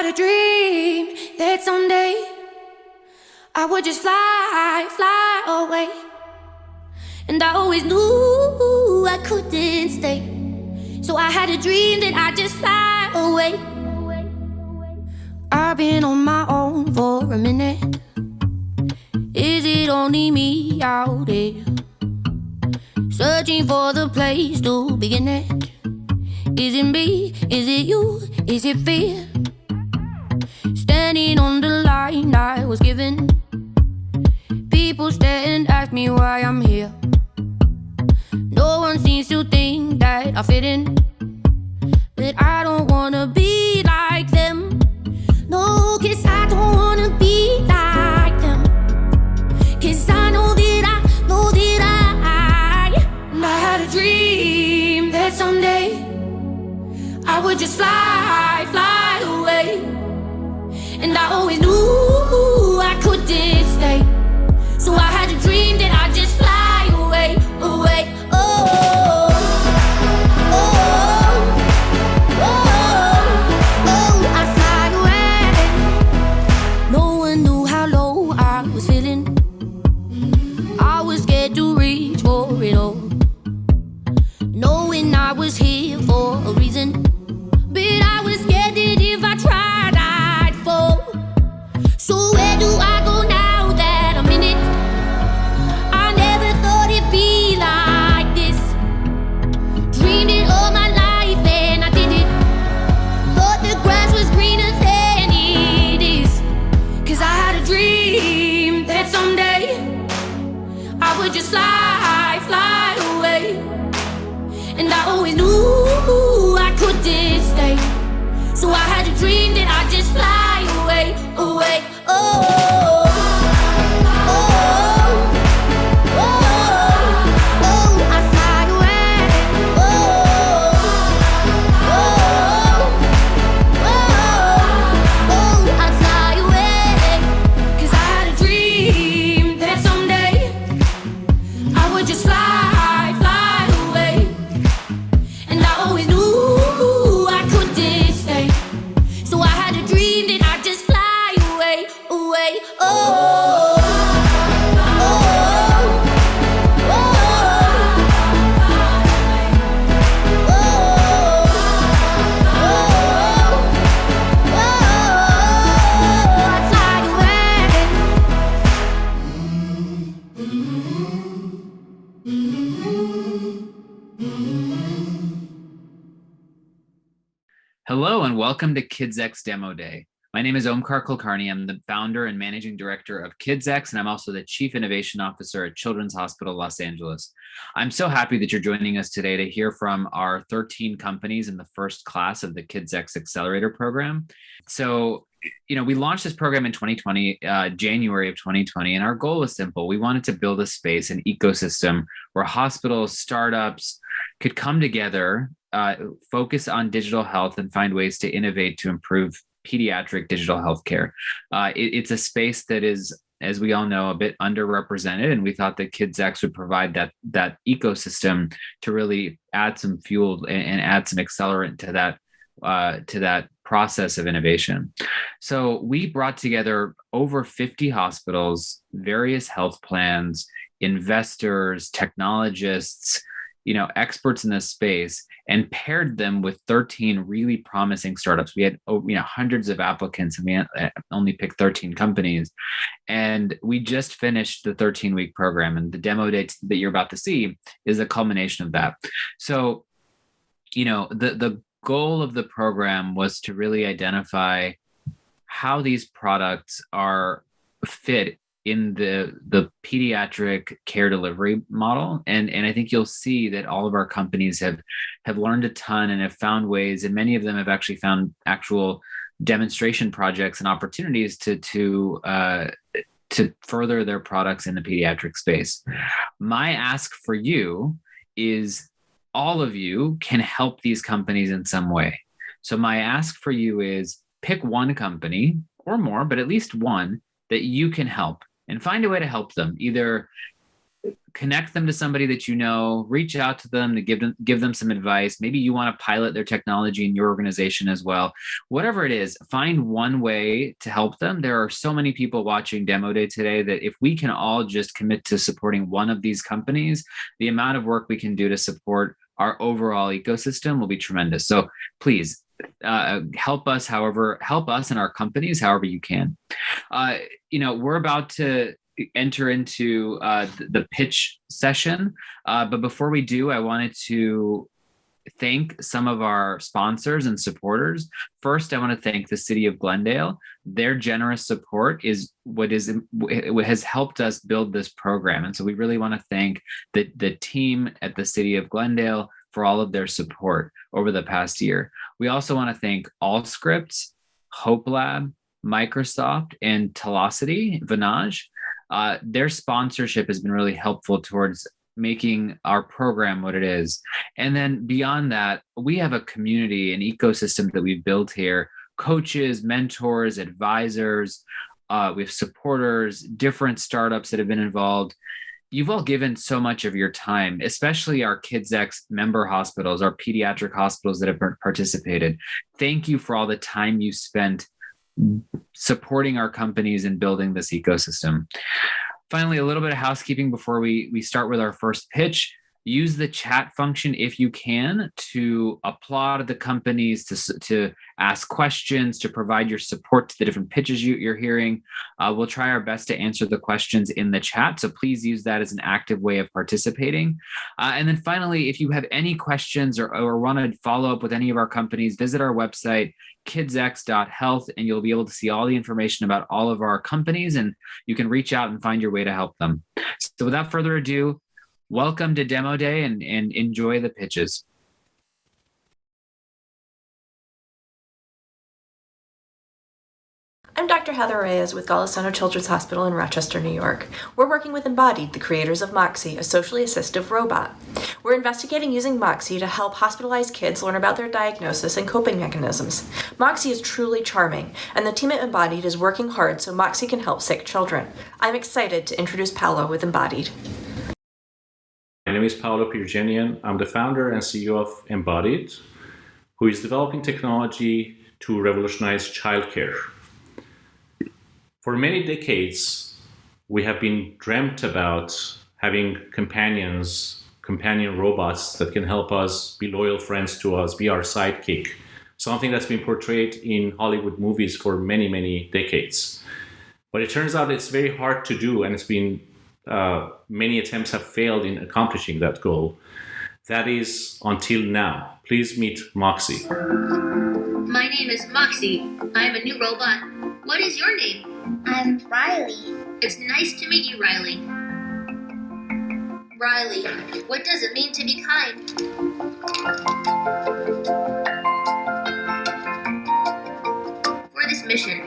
a dream that someday I would just fly away. And I always knew I couldn't stay, so I had a dream that I'd just fly away. I've been on my own for a minute. Is it only me out there, searching for the place to begin it? Is it me? Is it you? Is it fear? Standing on the line I was given. People stare and ask me why I'm here. No one seems to think that I fit in, but I don't wanna be like them. No, 'cause I don't wanna be like them. 'Cause I know that I had a dream that someday I would just fly away. And I always knew I couldn't stay, so I had a dream that I'd just fly away. I'd fly away. No one knew how low I was feeling. I was scared to reach for it all, knowing I was here for a reason. But I was scared that if I tried, I'd fall. So where do I go now that I'm in it? I never thought it'd be like this. Dreamed it all my life and I did it. Thought the grass was greener than it is. 'Cause I had a dream that someday I would just fly away. And I always knew I couldn't stay, so I had a dream that I'd just fly away. I'd fly away. I'd fly away. 'Cause I had a dream that someday I would just fly away. And I always knew I couldn't stay, so I had a dream that I'd just fly away. I'd fly away. Hello and welcome to KidsX Demo Day. My name is Omkar Kulkarni. I'm the founder and managing director of KidsX, and I'm also the Chief Innovation Officer at Children's Hospital Los Angeles. I'm so happy that you're joining us today to hear from our 13 companies in the first class of the KidsX Accelerator program. So, we launched this program in 2020, January of 2020, and our goal was simple. We wanted to build a space, an ecosystem where hospitals, startups could come together, focus on digital health, and find ways to innovate to improve pediatric digital healthcare. It's a space that is, as we all know, a bit underrepresented, and we thought that KidsX would provide that ecosystem to really add some fuel and add some accelerant to that process of innovation. So we brought together over 50 hospitals, various health plans, investors, technologists, experts in this space, and paired them with 13 really promising startups. We had hundreds of applicants, and we only picked 13 companies. And we just finished the 13-week program, and the demo day that you're about to see is a culmination of that. So, the goal of the program was to really identify how these products are fit in the pediatric care delivery model. And I think you'll see that all of our companies have learned a ton and have found ways, and many of them have actually found actual demonstration projects and opportunities to further their products in the pediatric space. My ask for you is all of you can help these companies in some way. So my ask for you is pick one company or more, but at least one that you can help, and find a way to help them, either connect them to somebody that you know, reach out to them to give them some advice. Maybe you want to pilot their technology in your organization as well. Whatever it is, find one way to help them. There are so many people watching Demo Day today that if we can all just commit to supporting one of these companies, the amount of work we can do to support our overall ecosystem will be tremendous. So please help us and our companies however you can. We're about to enter into the pitch session. But before we do, I wanted to thank some of our sponsors and supporters. First, I want to thank the City of Glendale. Their generous support is what has helped us build this program. And so we really want to thank the team at the City of Glendale for all of their support over the past year. We also want to thank Allscripts, Hope Lab, Microsoft, and Telocity, Vinaj. Their sponsorship has been really helpful towards making our program what it is. And then beyond that, we have a community, an ecosystem that we've built here, coaches, mentors, advisors, we have supporters, different startups that have been involved. You've all given so much of your time, especially our KidsX member hospitals, our pediatric hospitals that have participated. Thank you for all the time you spent supporting our companies and building this ecosystem. Finally, a little bit of housekeeping before we start with our first pitch. Use the chat function if you can to applaud the companies, to ask questions, to provide your support to the different pitches you're hearing. We'll try our best to answer the questions in the chat, so please use that as an active way of participating. And then finally, if you have any questions or want to follow up with any of our companies, visit our website, kidsx.health, and you'll be able to see all the information about all of our companies, and you can reach out and find your way to help them. So without further ado, welcome to Demo Day and enjoy the pitches. I'm Dr. Heather Reyes with Golisano Children's Hospital in Rochester, New York. We're working with Embodied, the creators of Moxie, a socially assistive robot. We're investigating using Moxie to help hospitalized kids learn about their diagnosis and coping mechanisms. Moxie is truly charming, and the team at Embodied is working hard so Moxie can help sick children. I'm excited to introduce Paolo with Embodied. My name is Paolo Pirgenian. I'm the founder and CEO of Embodied, who is developing technology to revolutionize childcare. For many decades, we have been dreamt about having companion robots that can help us, be loyal friends to us, be our sidekick, something that's been portrayed in Hollywood movies for many, many decades. But it turns out it's very hard to do, and it's been many attempts have failed in accomplishing that goal. That is until now. Please meet Moxie. My name is Moxie. I'm a new robot. What is your name? I'm Riley. It's nice to meet you, Riley. Riley, what does it mean to be kind? For this mission,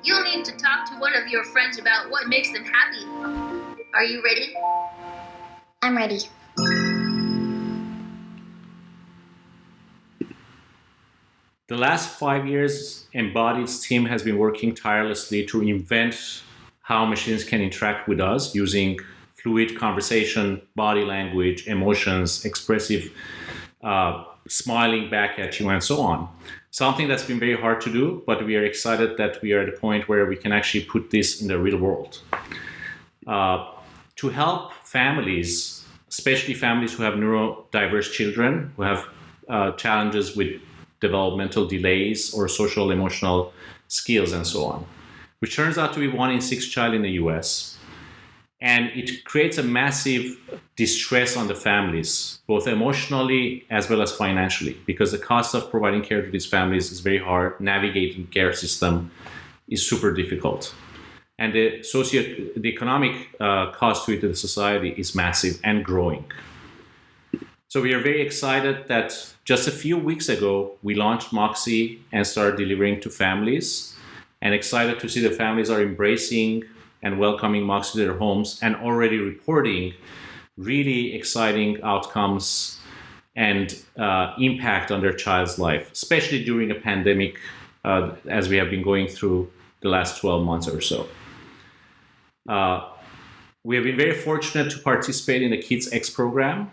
you'll need to talk to one of your friends about what makes them happy. Are you ready? I'm ready. The last 5 years, Embodied's team has been working tirelessly to invent how machines can interact with us using fluid conversation, body language, emotions, expressive smiling back at you, and so on. Something that's been very hard to do, but we are excited that we are at a point where we can actually put this in the real world. To help families, especially families who have neurodiverse children, who have challenges with developmental delays or social emotional skills and so on, which turns out to be 1 in 6 child in the US. And it creates a massive distress on the families, both emotionally as well as financially, because the cost of providing care to these families is very hard. Navigating the care system is super difficult. And the economic cost to it to the society is massive and growing. So we are very excited that just a few weeks ago, we launched Moxie and started delivering to families, and excited to see the families are embracing and welcoming Moxie to their homes and already reporting really exciting outcomes and impact on their child's life, especially during a pandemic as we have been going through the last 12 months or so. We have been very fortunate to participate in the KidsX program,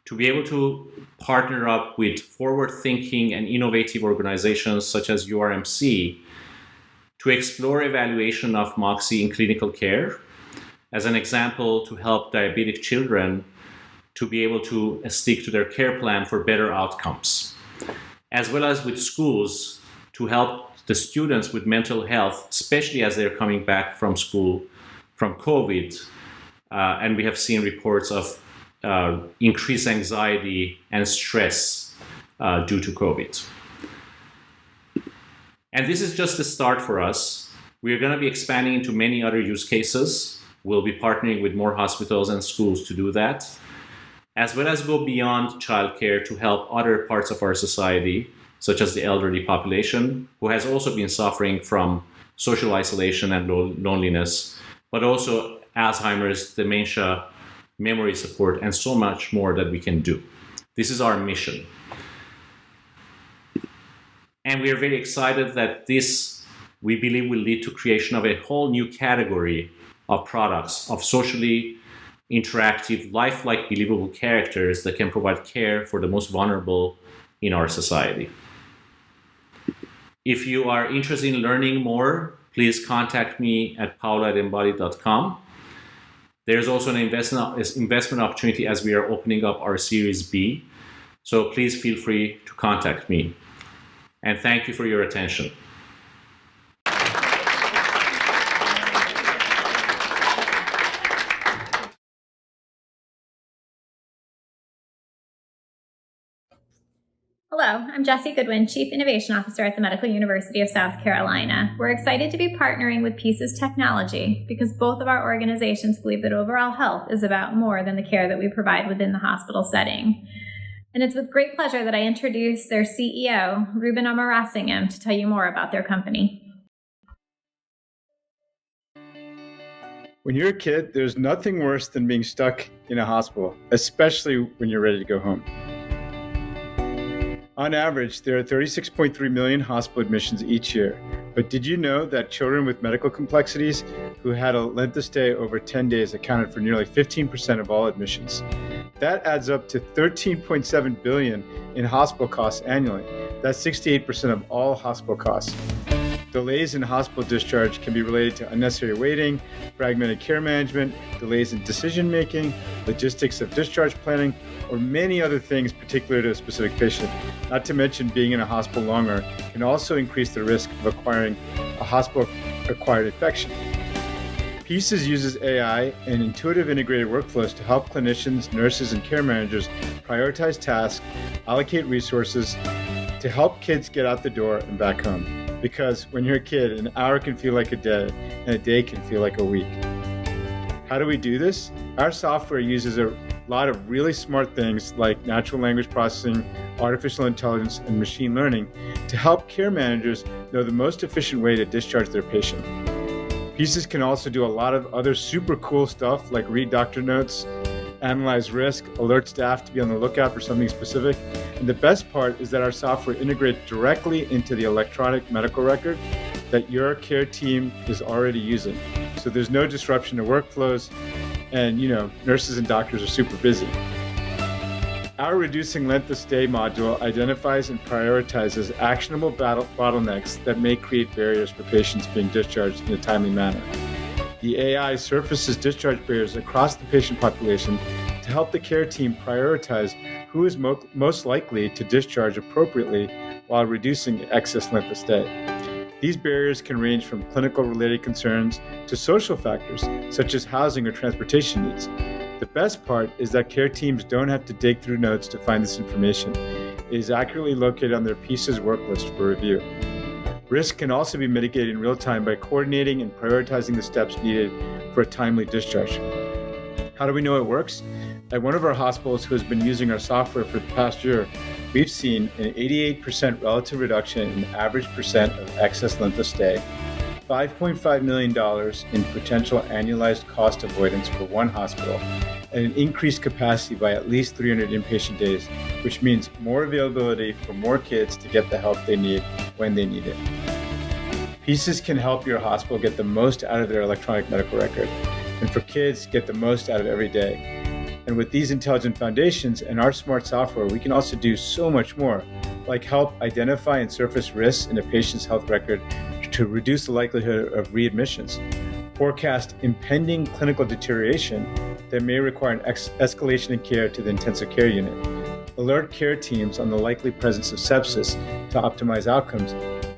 to be able to partner up with forward-thinking and innovative organizations such as URMC to explore evaluation of Moxie in clinical care. As an example, to help diabetic children to be able to stick to their care plan for better outcomes, as well as with schools to help the students with mental health, especially as they're coming back from school from COVID. And we have seen reports of increased anxiety and stress due to COVID. And this is just the start for us. We're going to be expanding into many other use cases. We'll be partnering with more hospitals and schools to do that, as well as go beyond childcare to help other parts of our society, such as the elderly population, who has also been suffering from social isolation and loneliness, but also Alzheimer's, dementia, memory support, and so much more that we can do. This is our mission. And we are very excited that this, we believe, will lead to creation of a whole new category of products, of socially interactive, lifelike, believable characters that can provide care for the most vulnerable in our society. If you are interested in learning more, please contact me at paolo@embodied.com. There's also an investment opportunity as we are opening up our Series B. So please feel free to contact me. And thank you for your attention. Hello, I'm Jessie Goodwin, Chief Innovation Officer at the Medical University of South Carolina. We're excited to be partnering with Pieces Technology because both of our organizations believe that overall health is about more than the care that we provide within the hospital setting. And it's with great pleasure that I introduce their CEO, Ruben Amorasingham, to tell you more about their company. When you're a kid, there's nothing worse than being stuck in a hospital, especially when you're ready to go home. On average, there are 36.3 million hospital admissions each year. But did you know that children with medical complexities who had a length of stay over 10 days accounted for nearly 15% of all admissions? That adds up to $13.7 billion in hospital costs annually. That's 68% of all hospital costs. Delays in hospital discharge can be related to unnecessary waiting, fragmented care management, delays in decision-making, logistics of discharge planning, or many other things particular to a specific patient. Not to mention being in a hospital longer can also increase the risk of acquiring a hospital-acquired infection. Pieces uses AI and intuitive integrated workflows to help clinicians, nurses, and care managers prioritize tasks, allocate resources to help kids get out the door and back home. Because when you're a kid, an hour can feel like a day, and a day can feel like a week. How do we do this? Our software uses a lot of really smart things like natural language processing, artificial intelligence, and machine learning to help care managers know the most efficient way to discharge their patient. Pieces can also do a lot of other super cool stuff like read doctor notes, analyze risk, alert staff to be on the lookout for something specific. And the best part is that our software integrates directly into the electronic medical record that your care team is already using. So there's no disruption to workflows, and nurses and doctors are super busy. Our reducing length of stay module identifies and prioritizes actionable bottlenecks that may create barriers for patients being discharged in a timely manner. The AI surfaces discharge barriers across the patient population to help the care team prioritize who is most likely to discharge appropriately while reducing excess length of stay. These barriers can range from clinical-related concerns to social factors, such as housing or transportation needs. The best part is that care teams don't have to dig through notes to find this information. It is accurately located on their Pieces work list for review. Risk can also be mitigated in real time by coordinating and prioritizing the steps needed for a timely discharge. How do we know it works? At one of our hospitals who has been using our software for the past year, we've seen an 88% relative reduction in average percent of excess length of stay, $5.5 million in potential annualized cost avoidance for one hospital, and an increased capacity by at least 300 inpatient days, which means more availability for more kids to get the help they need when they need it. Pieces can help your hospital get the most out of their electronic medical record. and for kids, get the most out of every day. And with these intelligent foundations and our smart software, we can also do so much more, like help identify and surface risks in a patient's health record to reduce the likelihood of readmissions, forecast impending clinical deterioration that may require an escalation in care to the intensive care unit, alert care teams on the likely presence of sepsis to optimize outcomes,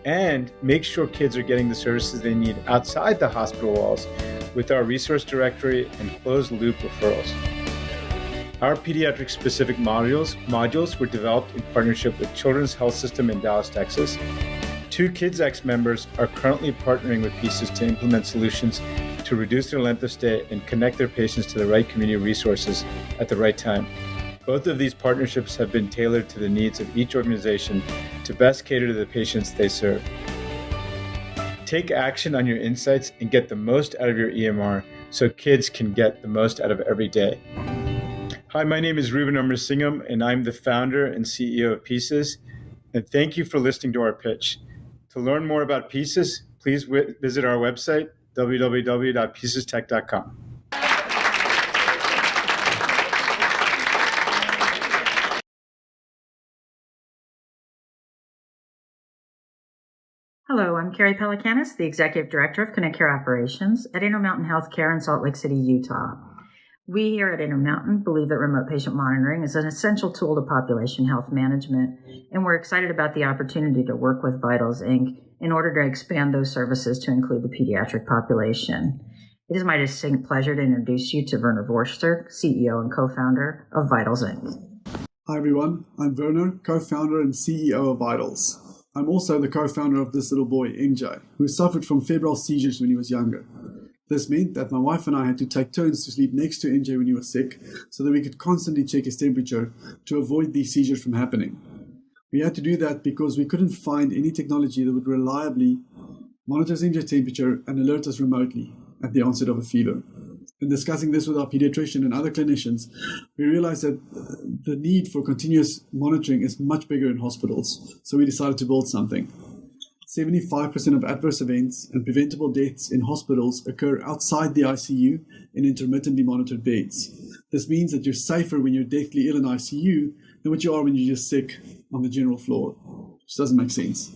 and make sure kids are getting the services they need outside the hospital walls with our resource directory and closed-loop referrals. Our pediatric-specific modules were developed in partnership with Children's Health System in Dallas, Texas. 2 KidsX members are currently partnering with Pieces to implement solutions to reduce their length of stay and connect their patients to the right community resources at the right time. Both of these partnerships have been tailored to the needs of each organization to best cater to the patients they serve. Take action on your insights and get the most out of your EMR so kids can get the most out of every day. Hi, my name is Ruben Amarsingham, and I'm the founder and CEO of Pieces. And thank you for listening to our pitch. To learn more about Pieces, please visit our website, www.piecestech.com. Hello, I'm Carrie Pelikanis, the Executive Director of Connect Care Operations at Intermountain Healthcare in Salt Lake City, Utah. We here at Intermountain believe that remote patient monitoring is an essential tool to population health management, and we're excited about the opportunity to work with Vitals, Inc. in order to expand those services to include the pediatric population. It is my distinct pleasure to introduce you to Werner Vorster, CEO and co-founder of Vitals, Inc. Hi everyone, I'm Werner, co-founder and CEO of Vitals. I'm also the co-founder of this little boy, MJ, who suffered from febrile seizures when he was younger. This meant that my wife and I had to take turns to sleep next to MJ when he was sick so that we could constantly check his temperature to avoid these seizures from happening. We had to do that because we couldn't find any technology that would reliably monitor MJ's temperature and alert us remotely at the onset of a fever. In discussing this with our pediatrician and other clinicians, we realized that the need for continuous monitoring is much bigger in hospitals, so we decided to build something. 75% of adverse events and preventable deaths in hospitals occur outside the ICU in intermittently monitored beds. This means that you're safer when you're deathly ill in ICU than what you are when you're just sick on the general floor, which doesn't make sense.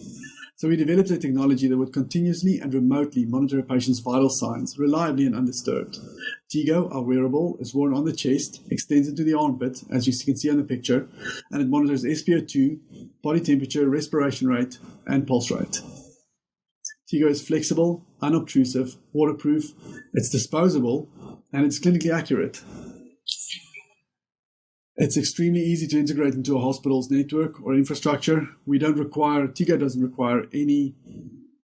So we developed a technology that would continuously and remotely monitor a patient's vital signs reliably and undisturbed. Tigo, our wearable, is worn on the chest, extends into the armpit, as you can see on the picture, and it monitors SpO2, body temperature, respiration rate, and pulse rate. Tigo is flexible, unobtrusive, waterproof, it's disposable, and it's clinically accurate. It's extremely easy to integrate into a hospital's network or infrastructure. Tigo doesn't require any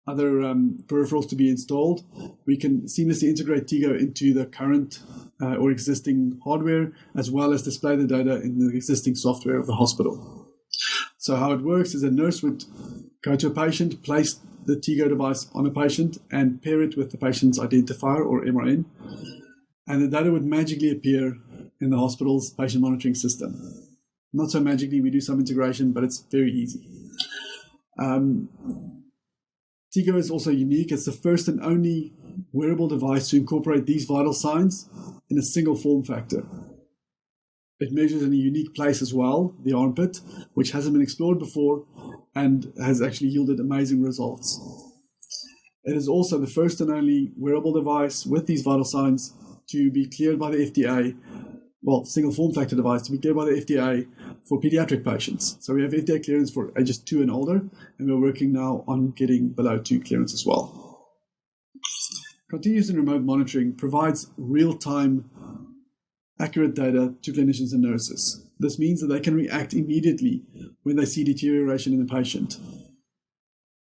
other peripherals to be installed. We can seamlessly integrate Tigo into the current or existing hardware, as well as display the data in the existing software of the hospital. So how it works is a nurse would go to a patient, place the Tigo device on a patient, and pair it with the patient's identifier or MRN, and the data would magically appear in the hospital's patient monitoring system. Not so magically, we do some integration, but it's very easy. Tigo is also unique. It's the first and only wearable device to incorporate these vital signs in a single form factor. It measures in a unique place as well, the armpit, which hasn't been explored before and has actually yielded amazing results. It is also the first and only wearable device with these vital signs to be cleared by the FDA, single form factor device to be cleared by the FDA for pediatric patients. So we have FDA clearance for ages 2 and older, and we're working now on getting below 2 clearance as well. Continuous and remote monitoring provides real-time accurate data to clinicians and nurses. This means that they can react immediately when they see deterioration in a patient.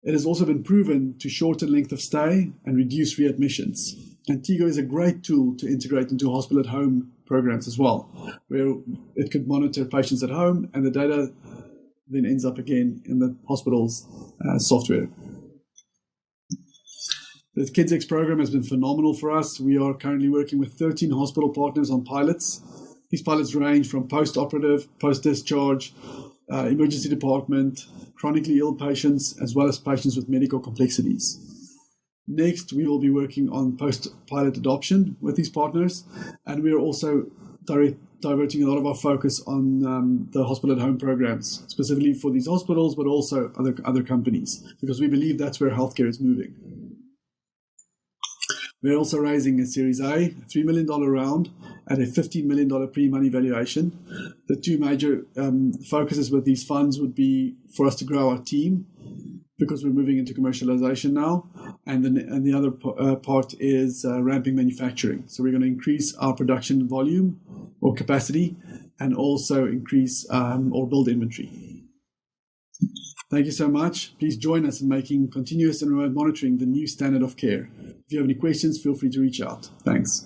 It has also been proven to shorten length of stay and reduce readmissions. And Tigo is a great tool to integrate into hospital at home programs as well, where it could monitor patients at home and the data then ends up again in the hospital's software. The KidsX program has been phenomenal for us. We are currently working with 13 hospital partners on pilots. These pilots range from post-operative, post-discharge, emergency department, chronically ill patients, as well as patients with medical complexities. Next, we will be working on post-pilot adoption with these partners, and we are also diverting a lot of our focus on the hospital-at-home programs, specifically for these hospitals, but also other companies, because we believe that's where healthcare is moving. We're also raising a Series A, a $3 million round, and a $15 million pre-money valuation. The two major focuses with these funds would be for us to grow our team, because we're moving into commercialization now, and the other part is ramping manufacturing. So we're going to increase our production volume or capacity, and also increase or build inventory. Thank you so much. Please join us in making continuous and remote monitoring the new standard of care. If you have any questions, feel free to reach out. Thanks.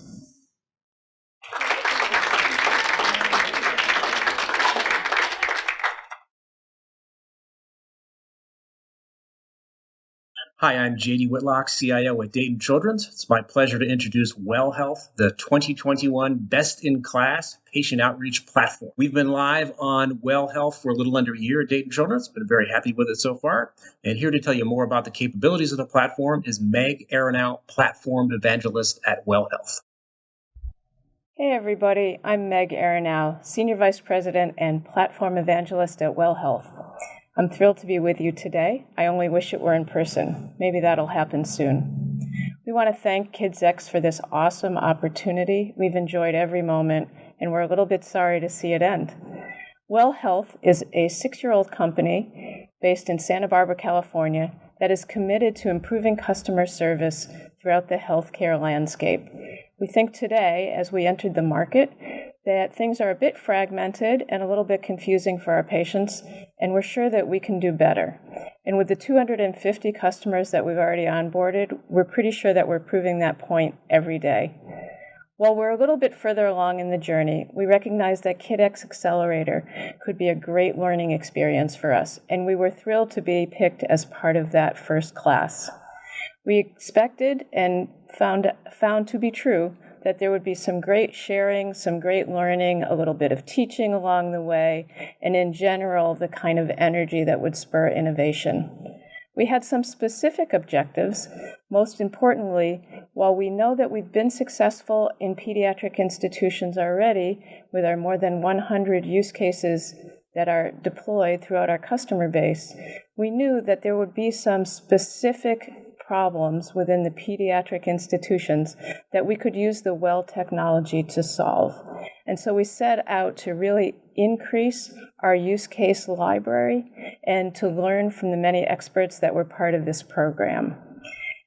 Hi, I'm JD Whitlock, CIO at Dayton Children's. It's my pleasure to introduce Well Health, the 2021 best-in-class patient outreach platform. We've been live on Well Health for a little under a year at Dayton Children's. Been very happy with it so far. And here to tell you more about the capabilities of the platform is Meg Aronow, Platform Evangelist at Well Health. Hey everybody, I'm Meg Aronow, Senior Vice President and Platform Evangelist at Well Health. I'm thrilled to be with you today. I only wish it were in person. Maybe that'll happen soon. We want to thank KidsX for this awesome opportunity. We've enjoyed every moment, and we're a little bit sorry to see it end. Well Health is a 6-year-old company based in Santa Barbara, California, that is committed to improving customer service throughout the healthcare landscape. We think today, as we entered the market, that things are a bit fragmented and a little bit confusing for our patients, and we're sure that we can do better. And with the 250 customers that we've already onboarded, we're pretty sure that we're proving that point every day. While we're a little bit further along in the journey, we recognize that KidsX Accelerator could be a great learning experience for us, and we were thrilled to be picked as part of that first class. We expected and found to be true that there would be some great sharing, some great learning, a little bit of teaching along the way, and in general, the kind of energy that would spur innovation. We had some specific objectives. Most importantly, while we know that we've been successful in pediatric institutions already with our more than 100 use cases that are deployed throughout our customer base, we knew that there would be some specific problems within the pediatric institutions that we could use the Well technology to solve. And so we set out to really increase our use case library and to learn from the many experts that were part of this program.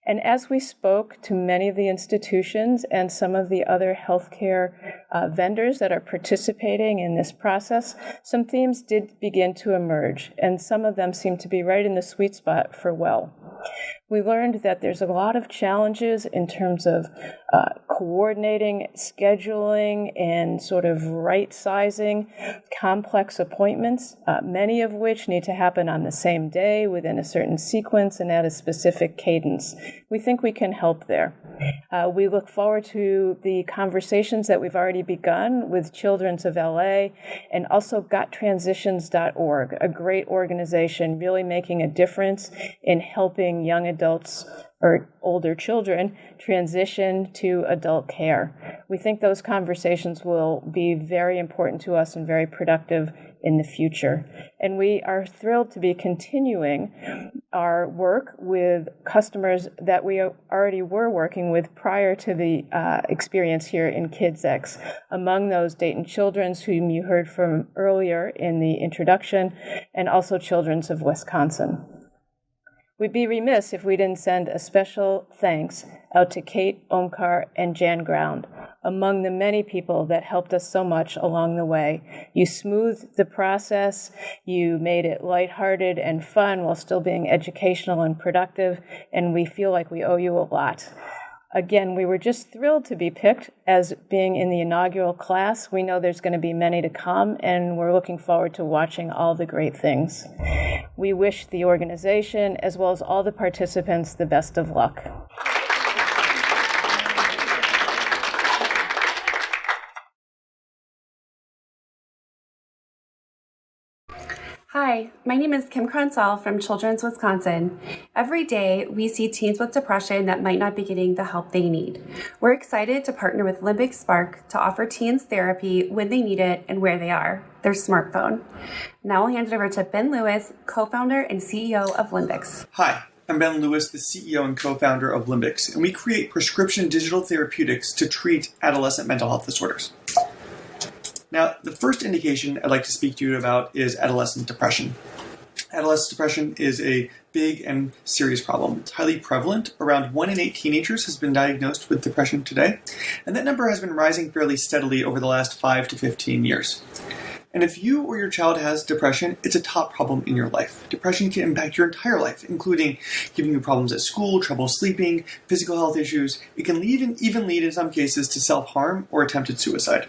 And as we spoke to many of the institutions and some of the other healthcare vendors that are participating in this process, some themes did begin to emerge, and some of them seem to be right in the sweet spot for Well. We learned that there's a lot of challenges in terms of coordinating, scheduling, and sort of right-sizing complex appointments, many of which need to happen on the same day within a certain sequence and at a specific cadence. We think we can help there. We look forward to the conversations that we've already begun with Children's of LA and also gottransitions.org, a great organization really making a difference in helping young adults or older children transition to adult care. We think those conversations will be very important to us and very productive in the future. And we are thrilled to be continuing our work with customers that we already were working with prior to the experience here in KidsX. Among those, Dayton Children's, whom you heard from earlier in the introduction, and also Children's of Wisconsin. We'd be remiss if we didn't send a special thanks out to Kate, Omkar, and Jan Ground, among the many people that helped us so much along the way. You smoothed the process, you made it lighthearted and fun while still being educational and productive, and we feel like we owe you a lot. Again, we were just thrilled to be picked as being in the inaugural class. We know there's going to be many to come, and we're looking forward to watching all the great things. We wish the organization, as well as all the participants, the best of luck. Hi, Hi, my name is Kim Kronsall from Children's Wisconsin. Every day, we see teens with depression that might not be getting the help they need. We're excited to partner with Limbic Spark to offer teens therapy when they need it and where they are, their smartphone. Now I'll hand it over to Ben Lewis, co-founder and CEO of Limbics. Hi, I'm Ben Lewis, the CEO and co-founder of Limbics, and we create prescription digital therapeutics to treat adolescent mental health disorders. Now, the first indication I'd like to speak to you about is adolescent depression. Adolescent depression is a big and serious problem. It's highly prevalent. Around 1 in 8 teenagers has been diagnosed with depression today, and that number has been rising fairly steadily over the last 5 to 15 years. And if you or your child has depression, it's a top problem in your life. Depression can impact your entire life, including giving you problems at school, trouble sleeping, physical health issues. It can even lead in some cases to self-harm or attempted suicide.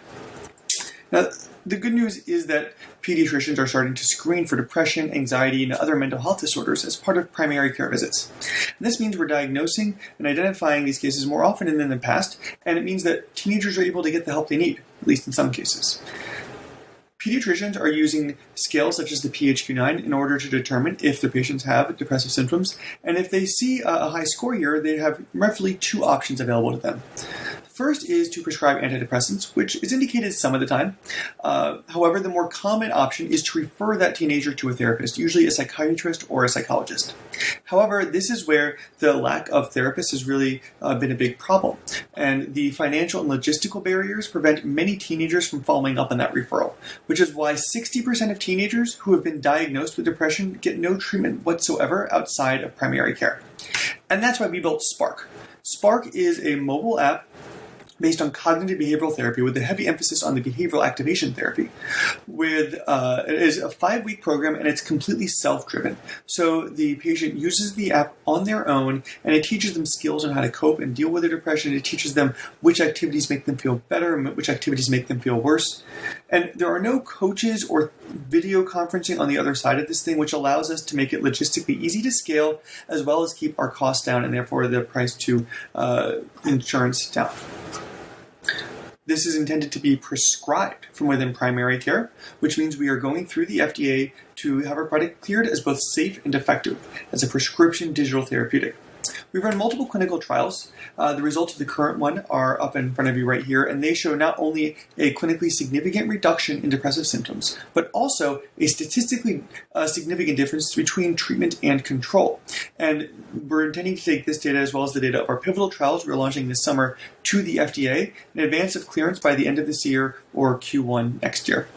Now, the good news is that pediatricians are starting to screen for depression, anxiety, and other mental health disorders as part of primary care visits. And this means we're diagnosing and identifying these cases more often than in the past, and it means that teenagers are able to get the help they need, at least in some cases. Pediatricians are using scales such as the PHQ-9 in order to determine if the patients have depressive symptoms, and if they see a high score here, they have roughly 2 options available to them. First is to prescribe antidepressants, which is indicated some of the time. However, the more common option is to refer that teenager to a therapist, usually a psychiatrist or a psychologist. However, this is where the lack of therapists has really been a big problem, and the financial and logistical barriers prevent many teenagers from following up on that referral, which is why 60% of teenagers who have been diagnosed with depression get no treatment whatsoever outside of primary care. And that's why we built Spark. Spark is a mobile app based on cognitive behavioral therapy with a heavy emphasis on the behavioral activation therapy. It is a 5-week program, and it's completely self-driven. So the patient uses the app on their own, and it teaches them skills on how to cope and deal with their depression. It teaches them which activities make them feel better and which activities make them feel worse. And there are no coaches or video conferencing on the other side of this thing, which allows us to make it logistically easy to scale, as well as keep our costs down and therefore the price to insurance down. This is intended to be prescribed from within primary care, which means we are going through the FDA to have our product cleared as both safe and effective as a prescription digital therapeutic. We've run multiple clinical trials. The results of the current one are up in front of you right here, and they show not only a clinically significant reduction in depressive symptoms, but also a statistically significant difference between treatment and control. And we're intending to take this data as well as the data of our pivotal trials we're launching this summer to the FDA in advance of clearance by the end of this year or Q1 next year,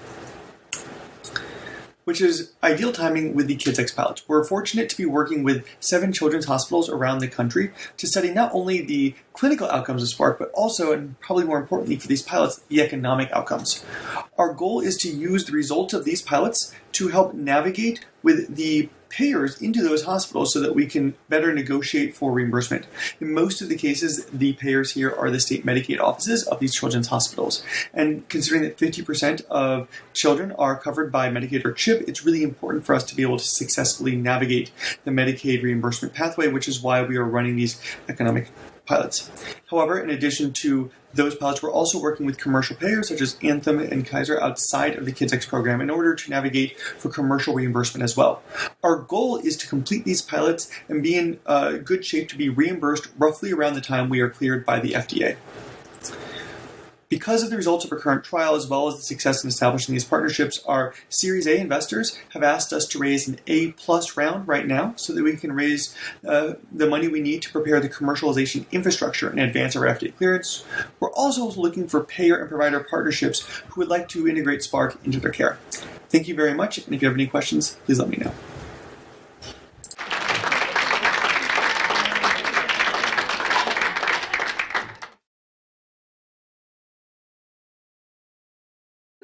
which is ideal timing with the KidsX pilot. We're fortunate to be working with 7 children's hospitals around the country to study not only the clinical outcomes of Spark, but also, and probably more importantly for these pilots, the economic outcomes. Our goal is to use the results of these pilots to help navigate with the payers into those hospitals so that we can better negotiate for reimbursement. In most of the cases, the payers here are the state Medicaid offices of these children's hospitals. And considering that 50% of children are covered by Medicaid or CHIP, it's really important for us to be able to successfully navigate the Medicaid reimbursement pathway, which is why we are running these economic pilots. However, in addition to those pilots, we're also working with commercial payers such as Anthem and Kaiser outside of the KidsX program in order to navigate for commercial reimbursement as well. Our goal is to complete these pilots and be in good shape to be reimbursed roughly around the time we are cleared by the FDA. Because of the results of our current trial, as well as the success in establishing these partnerships, our Series A investors have asked us to raise an A+ round right now so that we can raise the money we need to prepare the commercialization infrastructure and advance our FDA clearance. We're also looking for payer and provider partnerships who would like to integrate Spark into their care. Thank you very much, and if you have any questions, please let me know.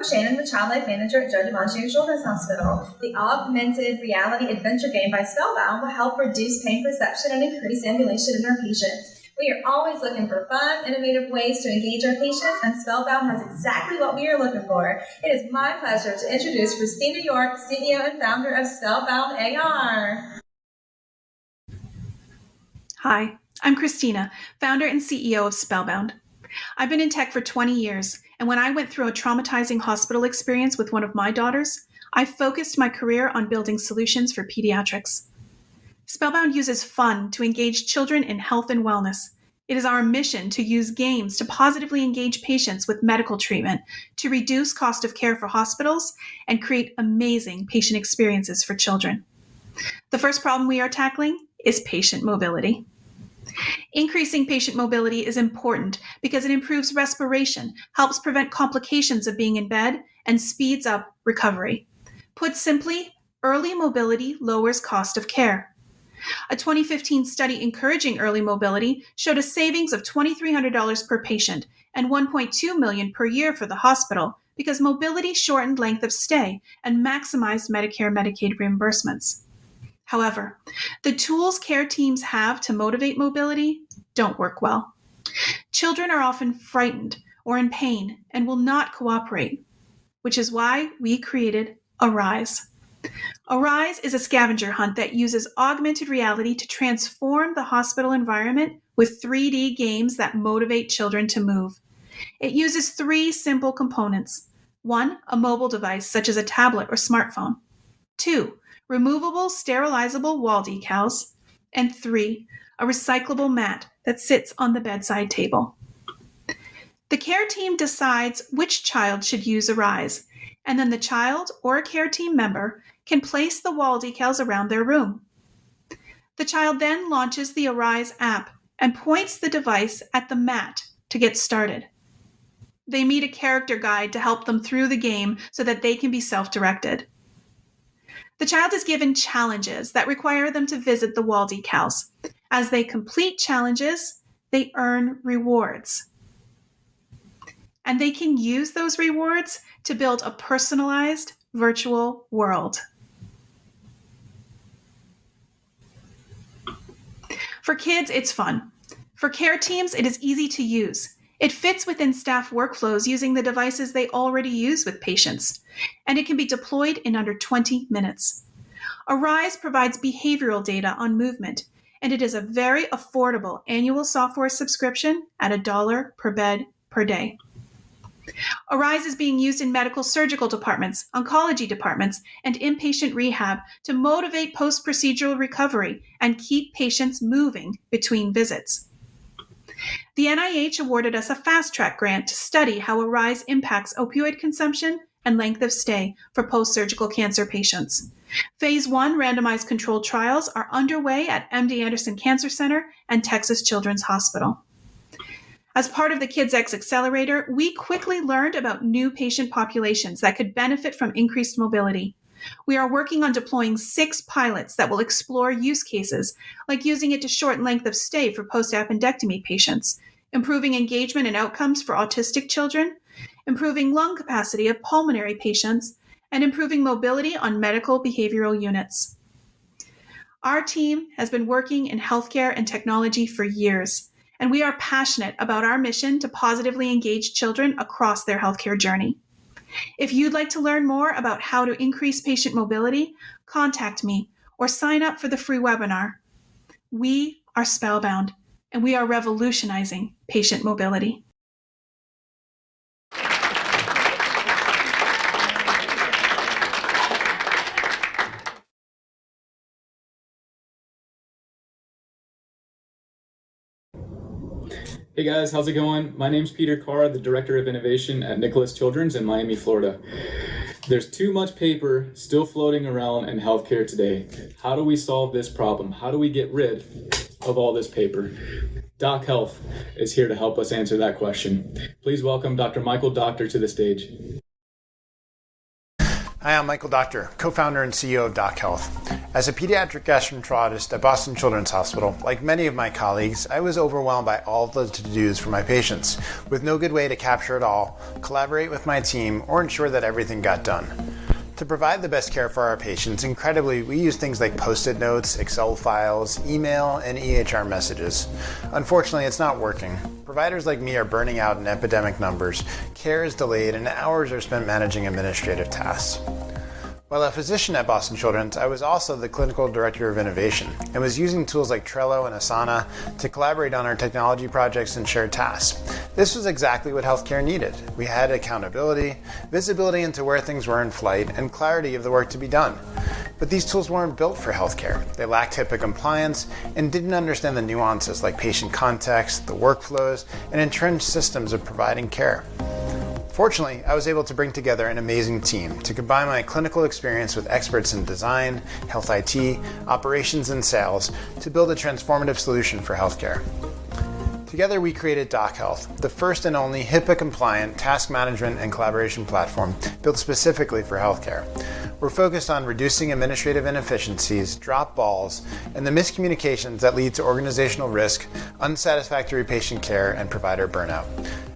Shannon, the Child Life Manager at Joe DiMaggio Children's Hospital. The augmented reality adventure game by Spellbound will help reduce pain perception and increase ambulation in our patients. We are always looking for fun, innovative ways to engage our patients, and Spellbound has exactly what we are looking for. It is my pleasure to introduce Christina York, CEO and founder of Spellbound AR. Hi, I'm Christina, founder and CEO of Spellbound. I've been in tech for 20 years, and when I went through a traumatizing hospital experience with one of my daughters, I focused my career on building solutions for pediatrics. Spellbound uses fun to engage children in health and wellness. It is our mission to use games to positively engage patients with medical treatment, to reduce cost of care for hospitals, and create amazing patient experiences for children. The first problem we are tackling is patient mobility. Increasing patient mobility is important because it improves respiration, helps prevent complications of being in bed, and speeds up recovery. Put simply, early mobility lowers cost of care. A 2015 study encouraging early mobility showed a savings of $2,300 per patient and $1.2 million per year for the hospital because mobility shortened length of stay and maximized Medicare/Medicaid reimbursements. However, the tools care teams have to motivate mobility don't work well. Children are often frightened or in pain and will not cooperate, which is why we created Arise. Arise is a scavenger hunt that uses augmented reality to transform the hospital environment with 3D games that motivate children to move. It uses 3 simple components. 1, a mobile device such as a tablet or smartphone. 2, removable sterilizable wall decals. And 3, a recyclable mat that sits on the bedside table. The care team decides which child should use Arise, and then the child or a care team member can place the wall decals around their room. The child then launches the Arise app and points the device at the mat to get started. They meet a character guide to help them through the game so that they can be self-directed. The child is given challenges that require them to visit the wall decals. As they complete challenges, they earn rewards. And they can use those rewards to build a personalized virtual world. For kids, it's fun. For care teams, it is easy to use. It fits within staff workflows using the devices they already use with patients, and it can be deployed in under 20 minutes. Arise provides behavioral data on movement, and it is a very affordable annual software subscription at $1 per bed per day. Arise is being used in medical surgical departments, oncology departments, and inpatient rehab to motivate post-procedural recovery and keep patients moving between visits. The NIH awarded us a fast-track grant to study how Arise impacts opioid consumption and length of stay for post-surgical cancer patients. Phase 1 randomized controlled trials are underway at MD Anderson Cancer Center and Texas Children's Hospital. As part of the KidsX Accelerator, we quickly learned about new patient populations that could benefit from increased mobility. We are working on deploying 6 pilots that will explore use cases, like using it to shorten length of stay for post-appendectomy patients, improving engagement and outcomes for autistic children, improving lung capacity of pulmonary patients, and improving mobility on medical behavioral units. Our team has been working in healthcare and technology for years, and we are passionate about our mission to positively engage children across their healthcare journey. If you'd like to learn more about how to increase patient mobility, contact me or sign up for the free webinar. We are Spellbound, and we are revolutionizing patient mobility. Hey guys, how's it going? My name's Peter Carr, the Director of Innovation at Nicholas Children's in Miami, Florida. There's too much paper still floating around in healthcare today. How do we solve this problem? How do we get rid of all this paper? Doc Health is here to help us answer that question. Please welcome Dr. Michael Doctor to the stage. Hi, I'm Michael Doctor, co-founder and CEO of Doc Health. As a pediatric gastroenterologist at Boston Children's Hospital, like many of my colleagues, I was overwhelmed by all the to-dos for my patients, with no good way to capture it all, collaborate with my team, or ensure that everything got done. To provide the best care for our patients, incredibly, we use things like Post-it notes, Excel files, email, and EHR messages. Unfortunately, it's not working. Providers like me are burning out in epidemic numbers, care is delayed, and hours are spent managing administrative tasks. While a physician at Boston Children's, I was also the clinical director of innovation and was using tools like Trello and Asana to collaborate on our technology projects and share tasks. This was exactly what healthcare needed. We had accountability, visibility into where things were in flight, and clarity of the work to be done. But these tools weren't built for healthcare. They lacked HIPAA compliance and didn't understand the nuances like patient context, the workflows, and entrenched systems of providing care. Fortunately, I was able to bring together an amazing team to combine my clinical experience with experts in design, health IT, operations, and sales to build a transformative solution for healthcare. Together, we created DocHealth, the first and only HIPAA-compliant task management and collaboration platform built specifically for healthcare. We're focused on reducing administrative inefficiencies, drop balls, and the miscommunications that lead to organizational risk, unsatisfactory patient care, and provider burnout.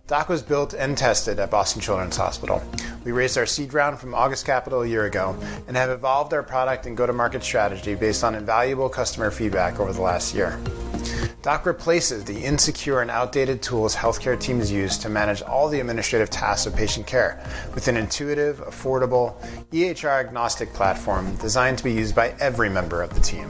Doc was built and tested at Boston Children's Hospital. We raised our seed round from August Capital a year ago and have evolved our product and go-to-market strategy based on invaluable customer feedback over the last year. Doc replaces the insecure and outdated tools healthcare teams use to manage all the administrative tasks of patient care with an intuitive, affordable, EHR-agnostic platform designed to be used by every member of the team.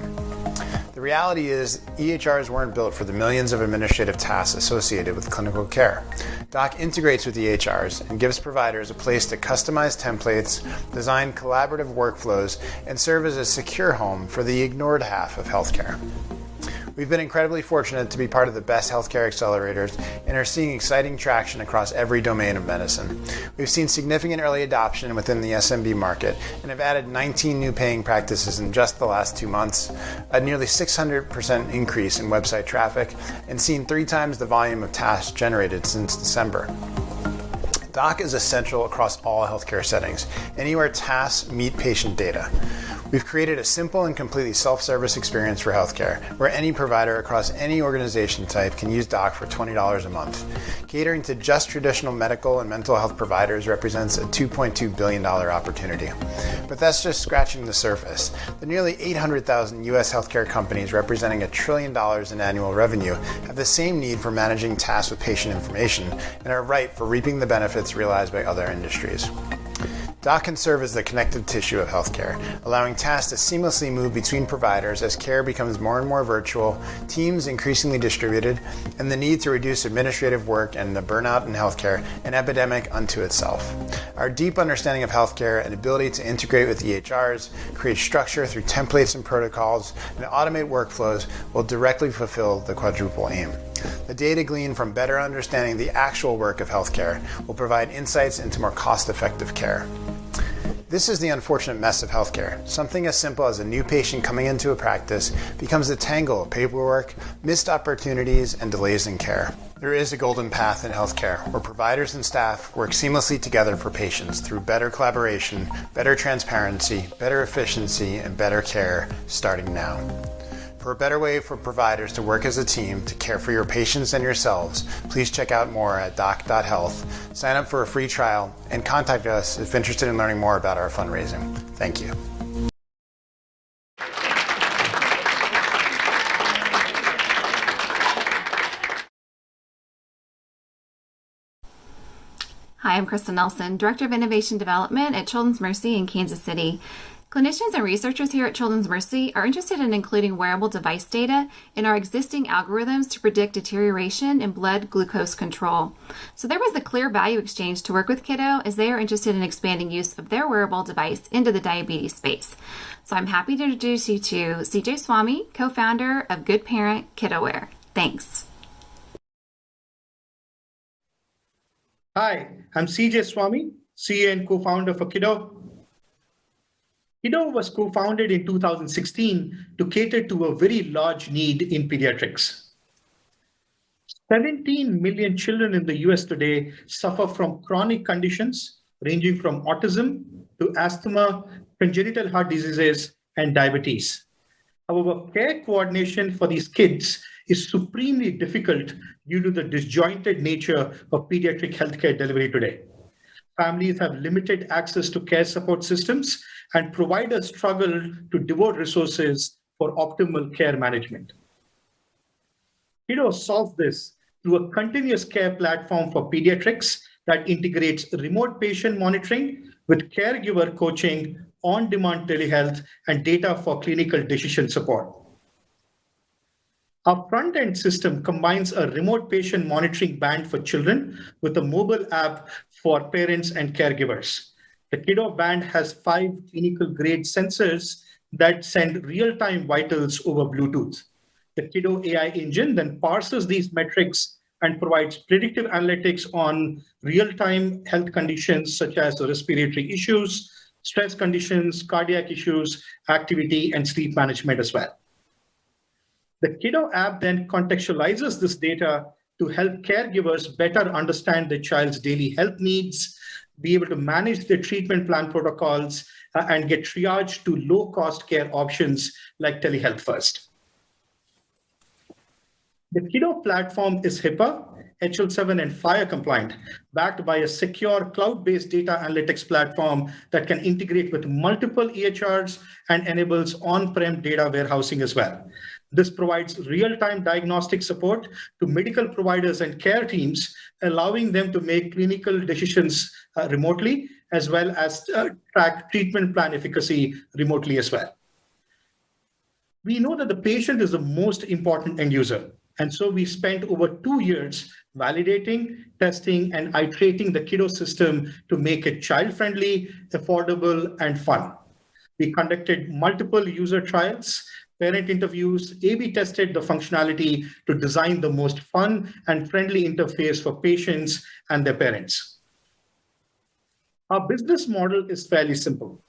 The reality is, EHRs weren't built for the millions of administrative tasks associated with clinical care. Doc integrates with EHRs and gives providers a place to customize templates, design collaborative workflows, and serve as a secure home for the ignored half of healthcare. We've been incredibly fortunate to be part of the best healthcare accelerators and are seeing exciting traction across every domain of medicine. We've seen significant early adoption within the SMB market and have added 19 new paying practices in just the last 2 months, a nearly 600% increase in website traffic, and seen 3 times the volume of tasks generated since December. Doc is essential across all healthcare settings, anywhere tasks meet patient data. We've created a simple and completely self-service experience for healthcare, where any provider across any organization type can use Doc for $20 a month. Catering to just traditional medical and mental health providers represents a $2.2 billion opportunity. But that's just scratching the surface. The nearly 800,000 U.S. healthcare companies representing $1 trillion in annual revenue have the same need for managing tasks with patient information and are ripe for reaping the benefits realized by other industries. Doc can serve as the connective tissue of healthcare, allowing tasks to seamlessly move between providers as care becomes more and more virtual, teams increasingly distributed, and the need to reduce administrative work and the burnout in healthcare an epidemic unto itself. Our deep understanding of healthcare and ability to integrate with EHRs, create structure through templates and protocols, and automate workflows will directly fulfill the quadruple aim. The data gleaned from better understanding the actual work of healthcare will provide insights into more cost-effective care. This is the unfortunate mess of healthcare. Something as simple as a new patient coming into a practice becomes a tangle of paperwork, missed opportunities, and delays in care. There is a golden path in healthcare where providers and staff work seamlessly together for patients through better collaboration, better transparency, better efficiency, and better care starting now. For a better way for providers to work as a team to care for your patients and yourselves, please check out more at doc.health, sign up for a free trial, and contact us if interested in learning more about our fundraising. Thank you. Hi, I'm Krista Nelson, Director of Innovation Development at Children's Mercy in Kansas City. Clinicians and researchers here at Children's Mercy are interested in including wearable device data in our existing algorithms to predict deterioration in blood glucose control. So there was a clear value exchange to work with Kiddo as they are interested in expanding use of their wearable device into the diabetes space. So I'm happy to introduce you to CJ Swamy, co-founder of Good Parent KiddoWare. Thanks. Hi, I'm CJ Swamy, CEO and co-founder for Kiddo. Kiddo was co-founded in 2016 to cater to a very large need in pediatrics. 17 million children in the US today suffer from chronic conditions ranging from autism to asthma, congenital heart diseases, and diabetes. However, care coordination for these kids is supremely difficult due to the disjointed nature of pediatric healthcare delivery today. Families have limited access to care support systems, and providers struggle to devote resources for optimal care management. Kiddo solves this through a continuous care platform for pediatrics that integrates remote patient monitoring with caregiver coaching on-demand telehealth, and data for clinical decision support. Our front-end system combines a remote patient monitoring band for children with a mobile app for parents and caregivers. The Kiddo band has 5 clinical-grade sensors that send real-time vitals over Bluetooth. The Kiddo AI engine then parses these metrics and provides predictive analytics on real-time health conditions such as respiratory issues, stress conditions, cardiac issues, activity, and sleep management as well. The Kiddo app then contextualizes this data to help caregivers better understand their child's daily health needs, be able to manage their treatment plan protocols, and get triaged to low-cost care options like telehealth first. The Kiddo platform is HIPAA, HL7, and FHIR compliant, backed by a secure cloud-based data analytics platform that can integrate with multiple EHRs and enables on-prem data warehousing as well. This provides real-time diagnostic support to medical providers and care teams, allowing them to make clinical decisions remotely, as well as track treatment plan efficacy remotely as well. We know that the patient is the most important end user, and so we spent over 2 years validating, testing, and iterating the Kiddo system to make it child-friendly, affordable, and fun. We conducted multiple user trials, parent interviews, A/B tested the functionality to design the most fun and friendly interface for patients and their parents. Our business model is fairly simple.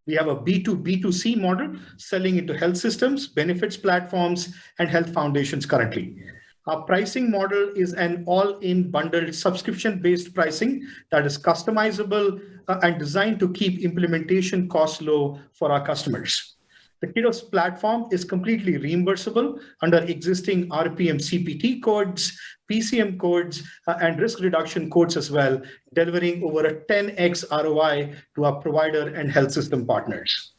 We have a B2B2C model selling into health systems, benefits platforms, and health foundations currently. Our pricing model is an all-in bundled subscription-based pricing that is customizable and designed to keep implementation costs low for our customers. The Kiddo's platform is completely reimbursable under existing RPM CPT codes, PCM codes, and risk reduction codes as well, delivering over a 10x ROI to our provider and health system partners.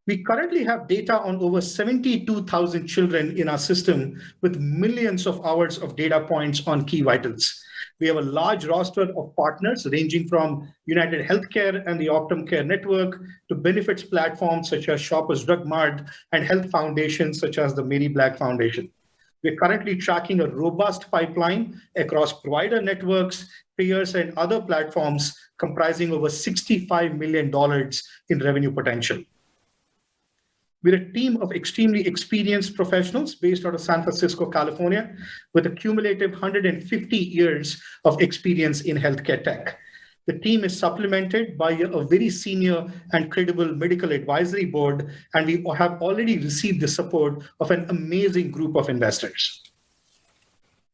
We currently have data on over 72,000 children in our system with millions of hours of data points on key vitals. We have a large roster of partners ranging from United Healthcare and the Optum Care Network to benefits platforms such as Shoppers Drug Mart and health foundations such as the Mary Black Foundation. We're currently tracking a robust pipeline across provider networks, payers, and other platforms comprising over $65 million in revenue potential. We're a team of extremely experienced professionals based out of San Francisco, California, with a cumulative 150 years of experience in healthcare tech. The team is supplemented by a very senior and credible medical advisory board, and we have already received the support of an amazing group of investors.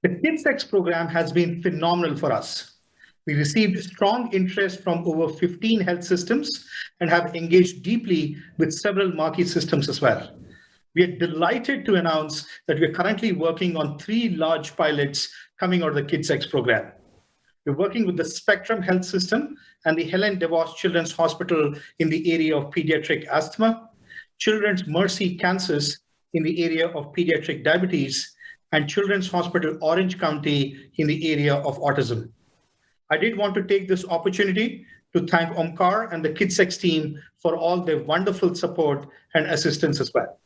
The KidsX program has been phenomenal for us. We received strong interest from over 15 health systems and have engaged deeply with several marquee systems as well. We are delighted to announce that we're currently working on 3 large pilots coming out of the KidsX program. We're working with the Spectrum Health System and the Helen DeVos Children's Hospital in the area of pediatric asthma, Children's Mercy Kansas in the area of pediatric diabetes, and Children's Hospital Orange County in the area of autism. I did want to take this opportunity to thank Omkar and the KidsX team for all their wonderful support and assistance as well.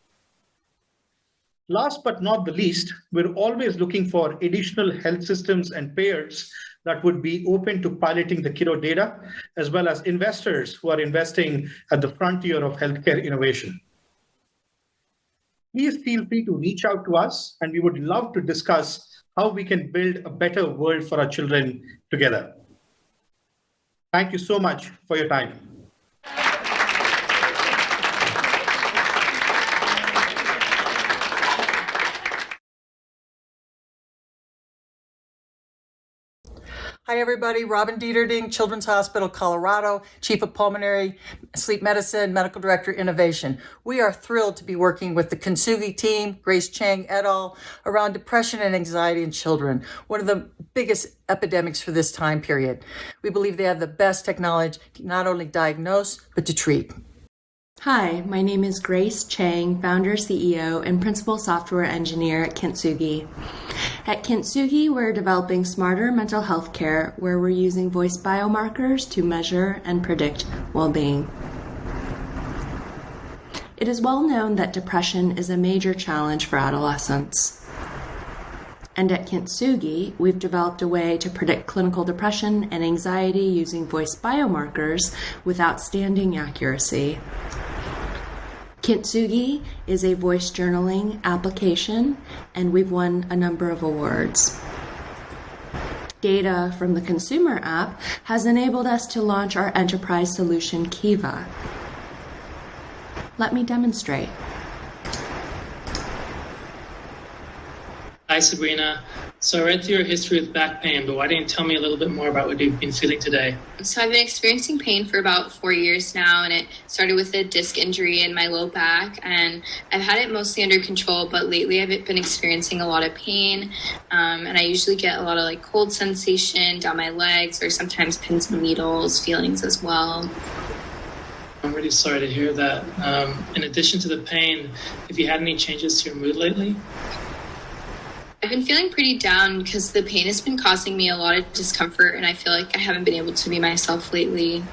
Last but not the least, we're always looking for additional health systems and payers that would be open to piloting the Kiddo data, as well as investors who are investing at the frontier of healthcare innovation. Please feel free to reach out to us, and we would love to discuss how we can build a better world for our children together. Thank you so much for your time. Hi, everybody. Robin Dieterding, Children's Hospital, Colorado, Chief of Pulmonary Sleep Medicine, Medical Director, Innovation. We are thrilled to be working with the Kintsugi team, Grace Chang et al., around depression and anxiety in children, one of the biggest epidemics for this time period. We believe they have the best technology to not only diagnose, but to treat. Hi, my name is Grace Chang, founder, CEO, and principal software engineer at Kintsugi. At Kintsugi, we're developing smarter mental health care where we're using voice biomarkers to measure and predict well-being. It is well known that depression is a major challenge for adolescents. And at Kintsugi, we've developed a way to predict clinical depression and anxiety using voice biomarkers with outstanding accuracy. Kintsugi is a voice journaling application, and we've won a number of awards. Data from the consumer app has enabled us to launch our enterprise solution, Kiva. Let me demonstrate. Hi, Sabrina. So I read through your history with back pain, but why didn't you tell me a little bit more about what you've been feeling today? So I've been experiencing pain for about 4 years now, and it started with a disc injury in my low back, and I've had it mostly under control, but lately I've been experiencing a lot of pain, and I usually get a lot of cold sensation down my legs, or sometimes pins and needles feelings as well. I'm really sorry to hear that. In addition to the pain, have you had any changes to your mood lately? I've been feeling pretty down because the pain has been causing me a lot of discomfort, and I feel like I haven't been able to be myself lately.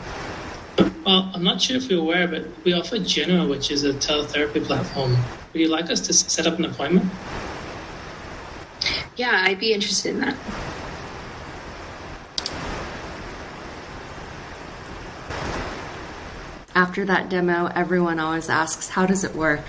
Well, I'm not sure if you're aware, but we offer Genoa, which is a teletherapy platform. Would you like us to set up an appointment? Yeah, I'd be interested in that. After that demo, everyone always asks, how does it work?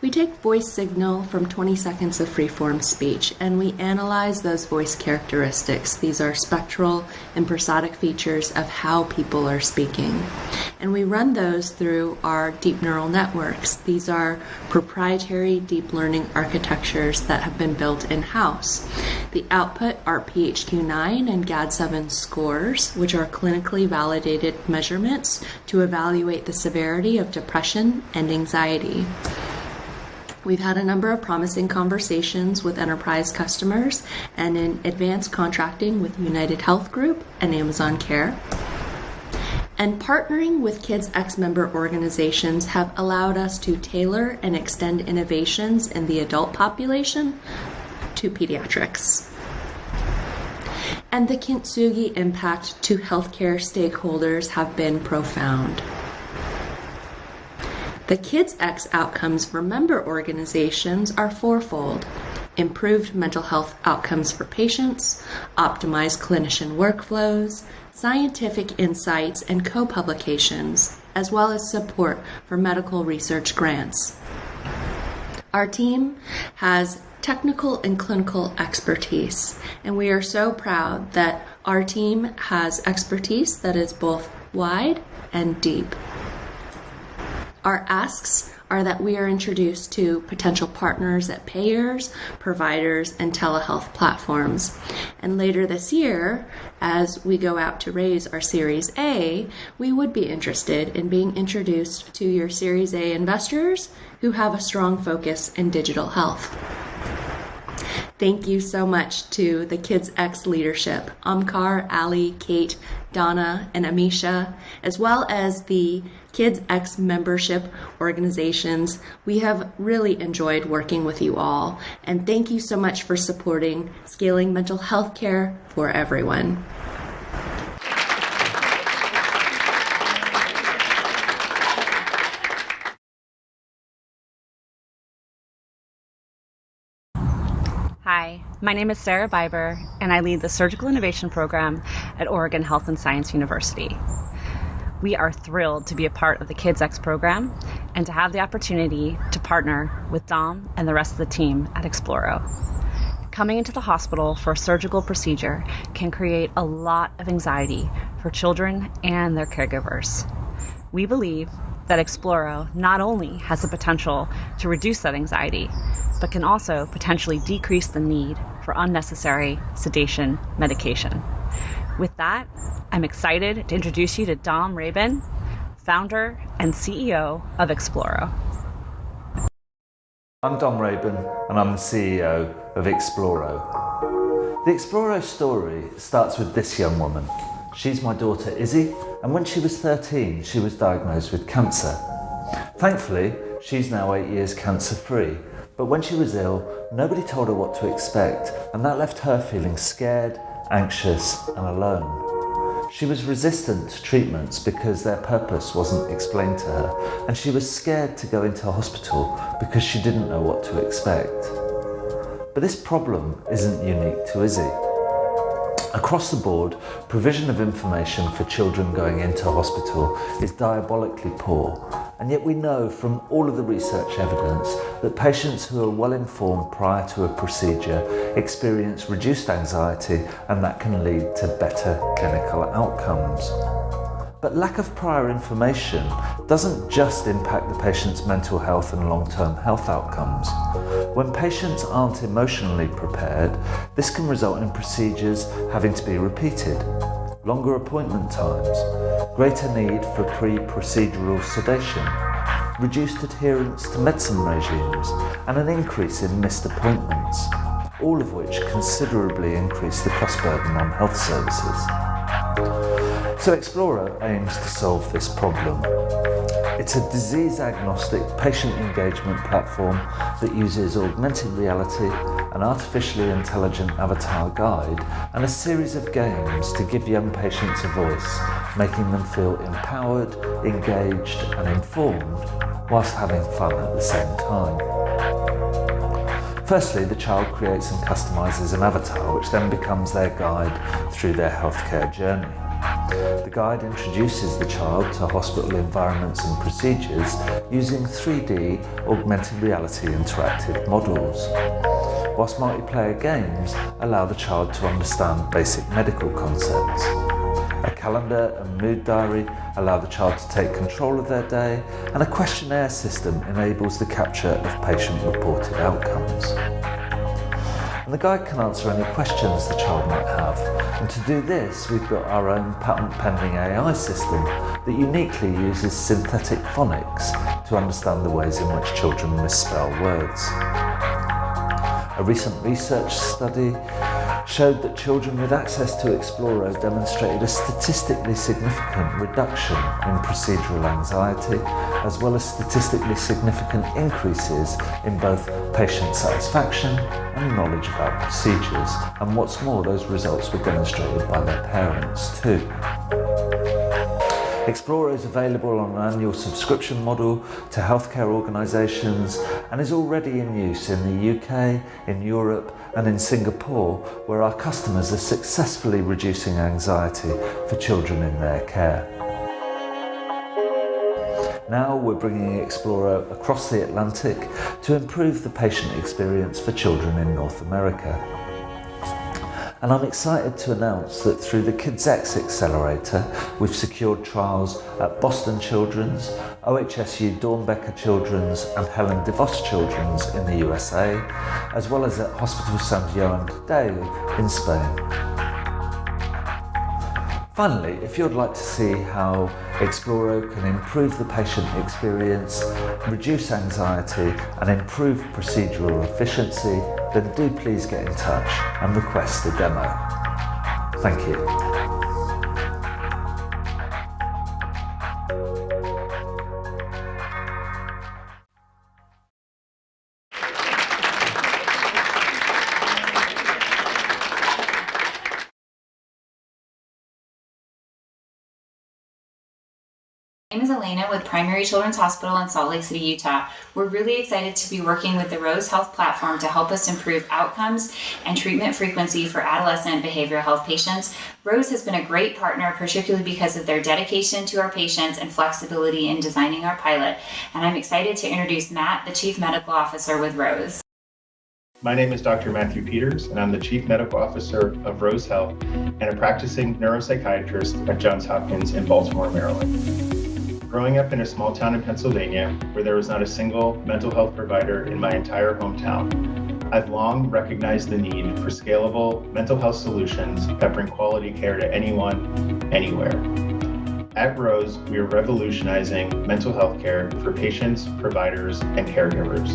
We take voice signal from 20 seconds of freeform speech, and we analyze those voice characteristics. These are spectral and prosodic features of how people are speaking. And we run those through our deep neural networks. These are proprietary deep learning architectures that have been built in-house. The output are PHQ-9 and GAD-7 scores, which are clinically validated measurements to evaluate the severity of depression and anxiety. We've had a number of promising conversations with enterprise customers and in advanced contracting with United Health Group and Amazon Care. And partnering with KidsX member organizations have allowed us to tailor and extend innovations in the adult population to pediatrics. And the Kintsugi impact to healthcare stakeholders have been profound. The KidsX outcomes for member organizations are fourfold: improved mental health outcomes for patients, optimized clinician workflows, scientific insights and co-publications, as well as support for medical research grants. Our team has technical and clinical expertise, and we are so proud that our team has expertise that is both wide and deep. Our asks are that we are introduced to potential partners at payers, providers, and telehealth platforms. And later this year, as we go out to raise our Series A, we would be interested in being introduced to your Series A investors who have a strong focus in digital health. Thank you so much to the KidsX leadership, Amkar, Ali, Kate, Donna, and Amisha, as well as the KidsX membership organizations. We have really enjoyed working with you all, and thank you so much for supporting scaling mental health care for everyone. Hi, my name is Sarah Biber, and I lead the Surgical Innovation Program at Oregon Health and Science University. We are thrilled to be a part of the KidsX program and to have the opportunity to partner with Dom and the rest of the team at Exploro. Coming into the hospital for a surgical procedure can create a lot of anxiety for children and their caregivers. We believe that Exploro not only has the potential to reduce that anxiety, but can also potentially decrease the need for unnecessary sedation medication. With that, I'm excited to introduce you to Dom Rabin, founder and CEO of Exploro. I'm Dom Rabin, and I'm the CEO of Exploro. The Exploro story starts with this young woman. She's my daughter Izzy, and when she was 13, she was diagnosed with cancer. Thankfully, she's now 8 years cancer-free, But when she was ill, nobody told her what to expect, and that left her feeling scared, anxious, and alone. She was resistant to treatments because their purpose wasn't explained to her, and she was scared to go into hospital because she didn't know what to expect. But this problem isn't unique to Izzy. Across the board, provision of information for children going into hospital is diabolically poor, and yet we know from all of the research evidence that patients who are well informed prior to a procedure experience reduced anxiety, and that can lead to better clinical outcomes. But lack of prior information doesn't just impact the patient's mental health and long-term health outcomes. When patients aren't emotionally prepared, this can result in procedures having to be repeated, longer appointment times, greater need for pre-procedural sedation, reduced adherence to medicine regimes, and an increase in missed appointments, all of which considerably increase the cost burden on health services. So Exploro aims to solve this problem. It's a disease-agnostic patient engagement platform that uses augmented reality, an artificially intelligent avatar guide, and a series of games to give young patients a voice, making them feel empowered, engaged, and informed, whilst having fun at the same time. Firstly, the child creates and customises an avatar, which then becomes their guide through their healthcare journey. The guide introduces the child to hospital environments and procedures using 3D augmented reality interactive models, whilst multiplayer games allow the child to understand basic medical concepts. A calendar and mood diary allow the child to take control of their day, and a questionnaire system enables the capture of patient-reported outcomes. And the guide can answer any questions the child might have. And to do this, we've got our own patent-pending AI system that uniquely uses synthetic phonics to understand the ways in which children misspell words. A recent research study showed that children with access to Exploro demonstrated a statistically significant reduction in procedural anxiety, as well as statistically significant increases in both patient satisfaction and knowledge about procedures. And what's more, those results were demonstrated by their parents too. Exploro is available on an annual subscription model to healthcare organisations and is already in use in the UK, in Europe and in Singapore, where our customers are successfully reducing anxiety for children in their care. Now we're bringing Exploro across the Atlantic to improve the patient experience for children in North America. And I'm excited to announce that through the KidsX Accelerator, we've secured trials at Boston Children's, OHSU Dornbecker Children's and Helen DeVos Children's in the USA, as well as at Hospital St. Joan de Déu in Spain. Finally, if you'd like to see how Exploro can improve the patient experience, reduce anxiety and improve procedural efficiency, then do please get in touch and request a demo. Thank you. My name is Elena with Primary Children's Hospital in Salt Lake City, Utah. We're really excited to be working with the Rose Health platform to help us improve outcomes and treatment frequency for adolescent behavioral health patients. Rose has been a great partner, particularly because of their dedication to our patients and flexibility in designing our pilot. And I'm excited to introduce Matt, the Chief Medical Officer with Rose. My name is Dr. Matthew Peters, and I'm the Chief Medical Officer of Rose Health and a practicing neuropsychiatrist at Johns Hopkins in Baltimore, Maryland. Growing up in a small town in Pennsylvania where there was not a single mental health provider in my entire hometown, I've long recognized the need for scalable mental health solutions that bring quality care to anyone, anywhere. At Rose, we are revolutionizing mental health care for patients, providers, and caregivers.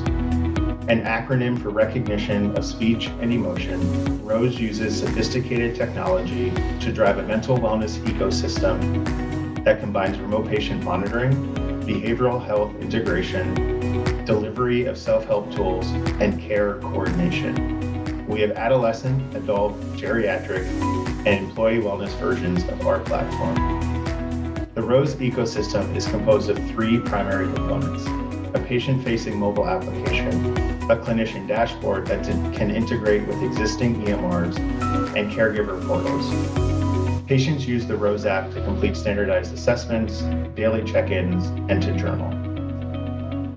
An acronym for recognition of speech and emotion, Rose uses sophisticated technology to drive a mental wellness ecosystem that combines remote patient monitoring, behavioral health integration, delivery of self-help tools, and care coordination. We have adolescent, adult, geriatric, and employee wellness versions of our platform. The ROSE ecosystem is composed of 3 primary components: a patient-facing mobile application, a clinician dashboard that can integrate with existing EMRs, and caregiver portals. Patients use the ROSE app to complete standardized assessments, daily check-ins, and to journal.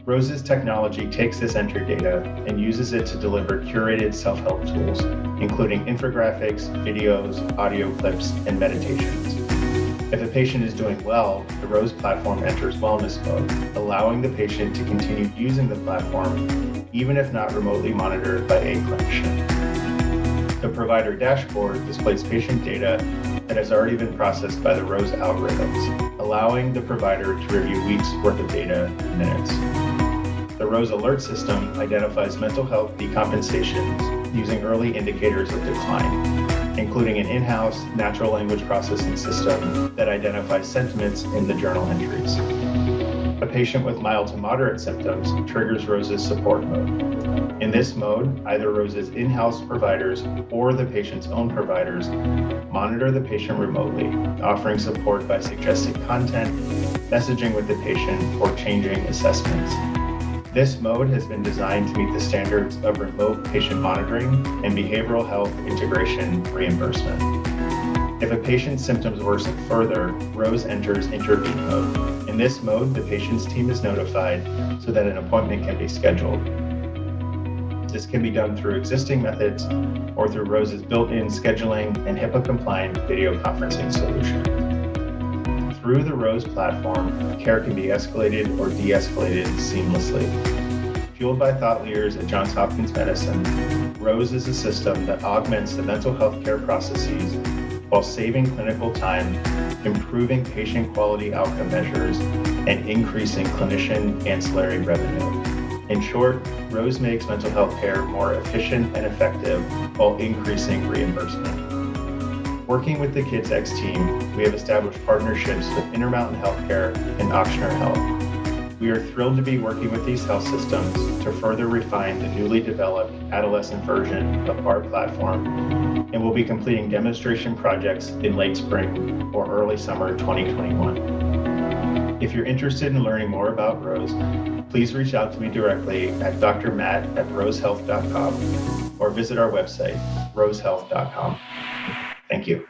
ROSE's technology takes this entry data and uses it to deliver curated self-help tools, including infographics, videos, audio clips, and meditations. If a patient is doing well, the ROSE platform enters wellness mode, allowing the patient to continue using the platform even if not remotely monitored by a clinician. The provider dashboard displays patient data that has already been processed by the ROSE algorithms, allowing the provider to review weeks' worth of data in minutes. The ROSE alert system identifies mental health decompensations using early indicators of decline, including an in-house natural language processing system that identifies sentiments in the journal entries. A patient with mild to moderate symptoms triggers ROSE's support mode. In this mode, either ROSE's in-house providers or the patient's own providers monitor the patient remotely, offering support by suggesting content, messaging with the patient, or changing assessments. This mode has been designed to meet the standards of remote patient monitoring and behavioral health integration reimbursement. If a patient's symptoms worsen further, ROSE enters intervene mode. In this mode, the patient's team is notified so that an appointment can be scheduled. This can be done through existing methods or through ROSE's built-in scheduling and HIPAA-compliant video conferencing solution. Through the ROSE platform, care can be escalated or de-escalated seamlessly. Fueled by thought leaders at Johns Hopkins Medicine, ROSE is a system that augments the mental health care processes while saving clinical time, improving patient quality outcome measures, and increasing clinician ancillary revenue. In short, ROSE makes mental health care more efficient and effective while increasing reimbursement. Working with the KidsX team, we have established partnerships with Intermountain Healthcare and Ochsner Health. We are thrilled to be working with these health systems to further refine the newly developed adolescent version of our platform, and will be completing demonstration projects in late spring or early summer 2021. If you're interested in learning more about ROSE, please reach out to me directly at drmatt@rosehealth.com or visit our website, rosehealth.com. Thank you.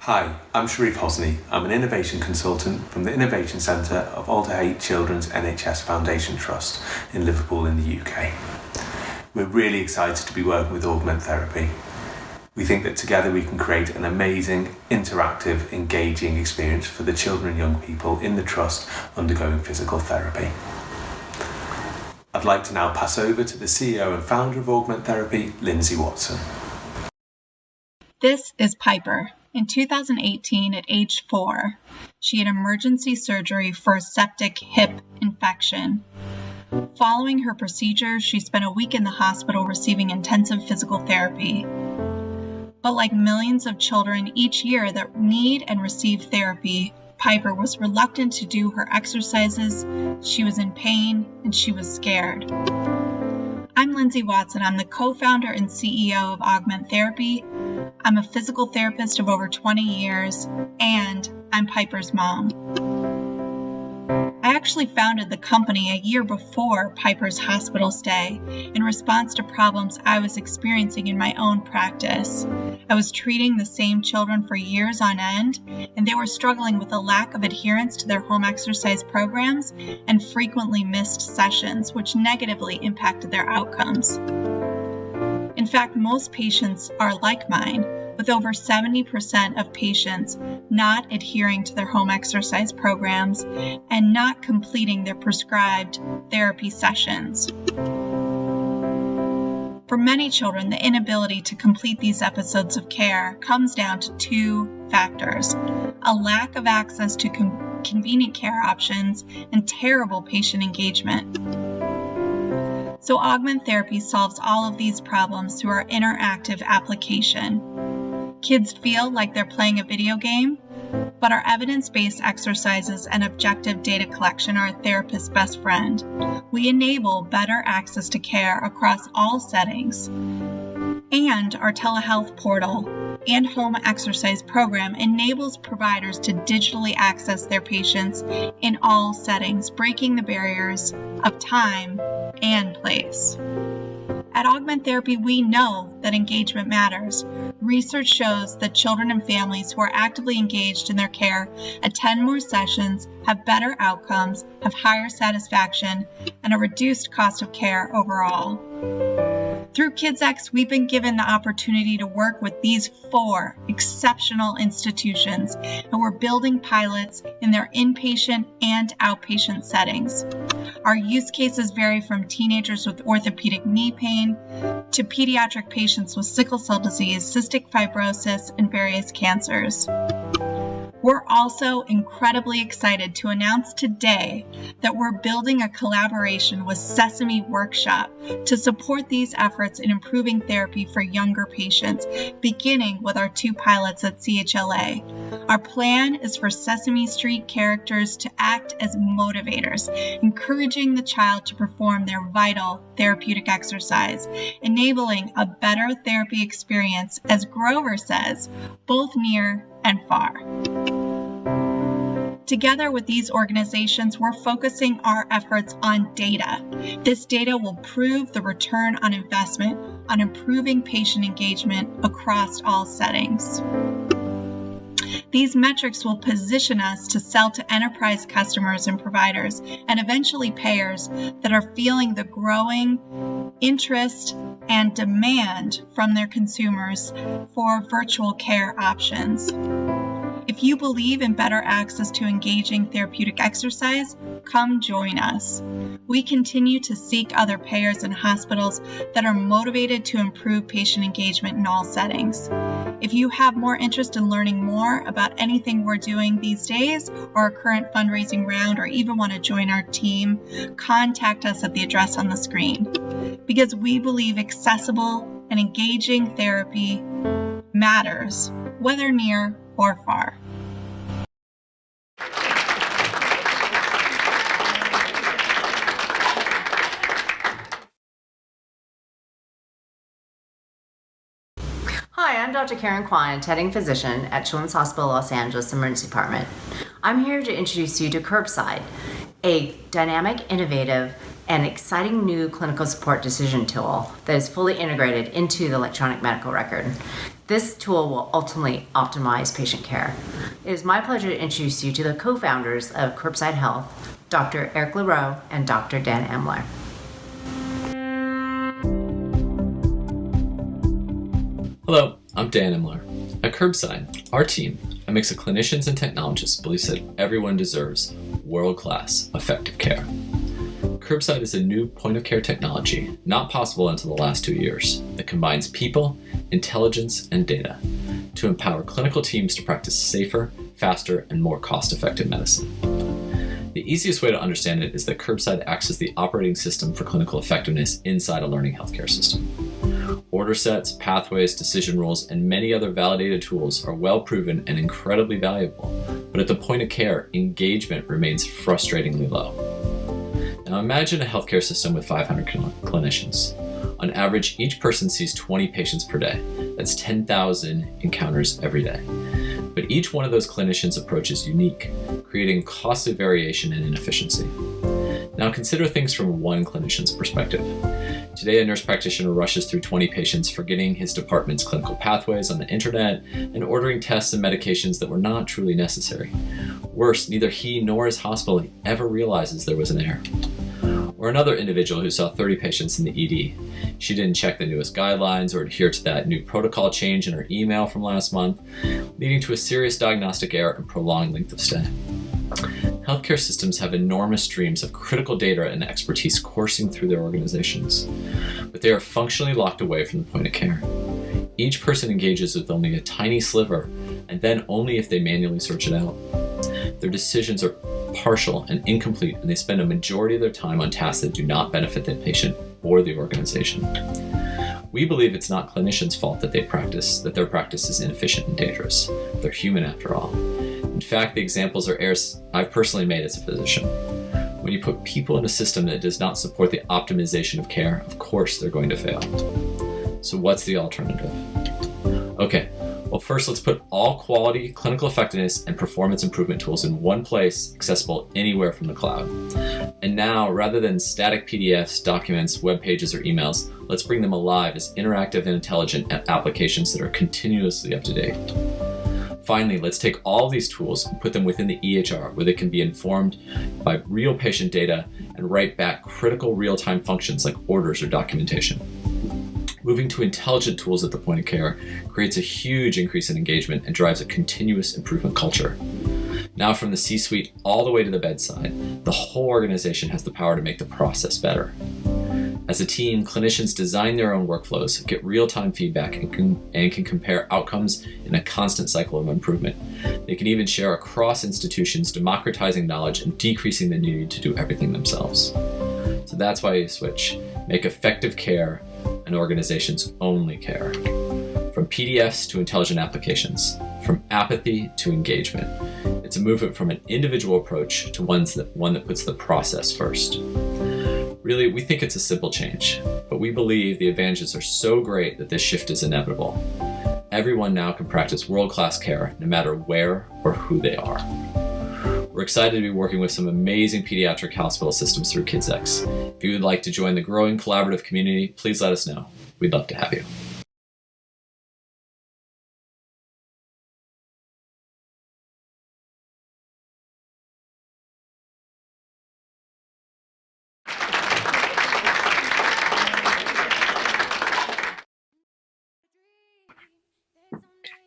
Hi, I'm Sharif Hosni. I'm an innovation consultant from the Innovation Centre of Alder Hey Children's NHS Foundation Trust in Liverpool in the UK. We're really excited to be working with Augment Therapy. We think that together we can create an amazing, interactive, engaging experience for the children and young people in the trust undergoing physical therapy. I'd like to now pass over to the CEO and founder of Augment Therapy, Lindsay Watson. This is Piper. In 2018, at age 4, she had emergency surgery for a septic hip infection. Following her procedure, she spent a week in the hospital receiving intensive physical therapy. But like millions of children each year that need and receive therapy, Piper was reluctant to do her exercises, she was in pain, and she was scared. I'm Lindsay Watson. I'm the co-founder and CEO of Augment Therapy. I'm a physical therapist of over 20 years, and I'm Piper's mom. I actually founded the company a year before Piper's hospital stay in response to problems I was experiencing in my own practice. I was treating the same children for years on end, and they were struggling with a lack of adherence to their home exercise programs and frequently missed sessions, which negatively impacted their outcomes. In fact, most patients are like mine, with over 70% of patients not adhering to their home exercise programs and not completing their prescribed therapy sessions. For many children, the inability to complete these episodes of care comes down to 2 factors: a lack of access to convenient care options and terrible patient engagement. So Augment Therapy solves all of these problems through our interactive application. Kids feel like they're playing a video game, but our evidence-based exercises and objective data collection are a therapist's best friend. We enable better access to care across all settings. And our telehealth portal and home exercise program enables providers to digitally access their patients in all settings, breaking the barriers of time and place. At Augment Therapy, we know that engagement matters. Research shows that children and families who are actively engaged in their care attend more sessions, have better outcomes, have higher satisfaction, and a reduced cost of care overall. Through KidsX, we've been given the opportunity to work with these 4 exceptional institutions, and we're building pilots in their inpatient and outpatient settings. Our use cases vary from teenagers with orthopedic knee pain to pediatric patients with sickle cell disease, cystic fibrosis, and various cancers. We're also incredibly excited to announce today that we're building a collaboration with Sesame Workshop to support these efforts in improving therapy for younger patients, beginning with our 2 pilots at CHLA. Our plan is for Sesame Street characters to act as motivators, encouraging the child to perform their vital therapeutic exercise, enabling a better therapy experience, as Grover says, both near and far. Together with these organizations, we're focusing our efforts on data. This data will prove the return on investment on improving patient engagement across all settings. These metrics will position us to sell to enterprise customers and providers, and eventually payers that are feeling the growing interest and demand from their consumers for virtual care options. If you believe in better access to engaging therapeutic exercise, come join us. We continue to seek other payers and hospitals that are motivated to improve patient engagement in all settings. If you have more interest in learning more about anything we're doing these days, or our current fundraising round, or even want to join our team, contact us at the address on the screen. Because we believe accessible and engaging therapy matters, whether near or far. Hi, I'm Dr. Karen Kwan, attending physician at Children's Hospital Los Angeles Emergency Department. I'm here to introduce you to Curbside, a dynamic, innovative, and exciting new clinical support decision tool that is fully integrated into the electronic medical record. This tool will ultimately optimize patient care. It is my pleasure to introduce you to the co-founders of Curbside Health, Dr. Eric LaRoe and Dr. Dan Emler. Hello, I'm Dan Emler. At Curbside, our team, a mix of clinicians and technologists, believes that everyone deserves world-class, effective care. Curbside is a new point-of-care technology, not possible until the last 2 years, that combines people, intelligence, and data to empower clinical teams to practice safer, faster, and more cost-effective medicine. The easiest way to understand it is that Curbside acts as the operating system for clinical effectiveness inside a learning healthcare system. Order sets, pathways, decision rules, and many other validated tools are well proven and incredibly valuable, but at the point of care, engagement remains frustratingly low. Now imagine a healthcare system with 500 clinicians. On average, each person sees 20 patients per day. That's 10,000 encounters every day. But each one of those clinicians' approach is unique, creating costly variation and inefficiency. Now consider things from one clinician's perspective. Today, a nurse practitioner rushes through 20 patients, forgetting his department's clinical pathways on the internet and ordering tests and medications that were not truly necessary. Worse, neither he nor his hospital ever realizes there was an error. Or another individual who saw 30 patients in the ED. She didn't check the newest guidelines or adhere to that new protocol change in her email from last month, leading to a serious diagnostic error and prolonged length of stay. Healthcare systems have enormous streams of critical data and expertise coursing through their organizations, but they are functionally locked away from the point of care. Each person engages with only a tiny sliver, and then only if they manually search it out. Their decisions are partial and incomplete, and they spend a majority of their time on tasks that do not benefit the patient or the organization. We believe it's not clinicians' fault that their practice is inefficient and dangerous. They're human after all. In fact, the examples are errors I've personally made as a physician. When you put people in a system that does not support the optimization of care, of course they're going to fail. So what's the alternative? Okay, well first let's put all quality, clinical effectiveness, and performance improvement tools in one place, accessible anywhere from the cloud. And now, rather than static PDFs, documents, web pages, or emails, let's bring them alive as interactive and intelligent applications that are continuously up to date. Finally, let's take all these tools and put them within the EHR, where they can be informed by real patient data and write back critical real-time functions like orders or documentation. Moving to intelligent tools at the point of care creates a huge increase in engagement and drives a continuous improvement culture. Now, from the C-suite all the way to the bedside, the whole organization has the power to make the process better. As a team, clinicians design their own workflows, get real-time feedback, and can compare outcomes in a constant cycle of improvement. They can even share across institutions, democratizing knowledge and decreasing the need to do everything themselves. So that's why you switch. Make effective care an organization's only care. From PDFs to intelligent applications, from apathy to engagement. It's a movement from an individual approach to one that puts the process first. Really, we think it's a simple change, but we believe the advantages are so great that this shift is inevitable. Everyone now can practice world-class care, no matter where or who they are. We're excited to be working with some amazing pediatric hospital systems through KidsX. If you would like to join the growing collaborative community, please let us know. We'd love to have you.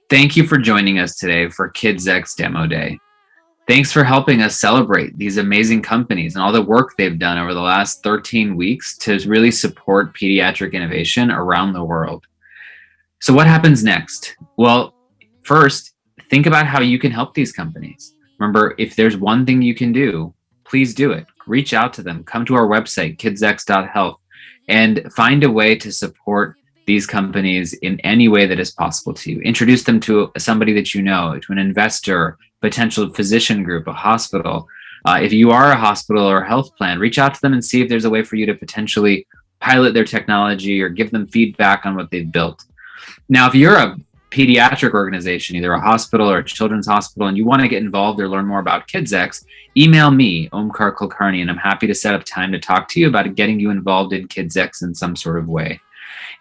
Thank you for joining us today for KidsX Demo Day. Thanks for helping us celebrate these amazing companies and all the work they've done over the last 13 weeks to really support pediatric innovation around the world. So what happens next? Well, first, think about how you can help these companies. Remember, if there's one thing you can do, please do it. Reach out to them. Come to our website, kidsx.health, and find a way to support these companies in any way that is possible to you. Introduce them to somebody that you know, to an investor, potential physician group, a hospital. If you are a hospital or a health plan, reach out to them and see if there's a way for you to potentially pilot their technology or give them feedback on what they've built. Now, if you're a pediatric organization, either a hospital or a children's hospital, and you want to get involved or learn more about KidsX, email me, Omkar Kulkarni, and I'm happy to set up time to talk to you about getting you involved in KidsX in some sort of way.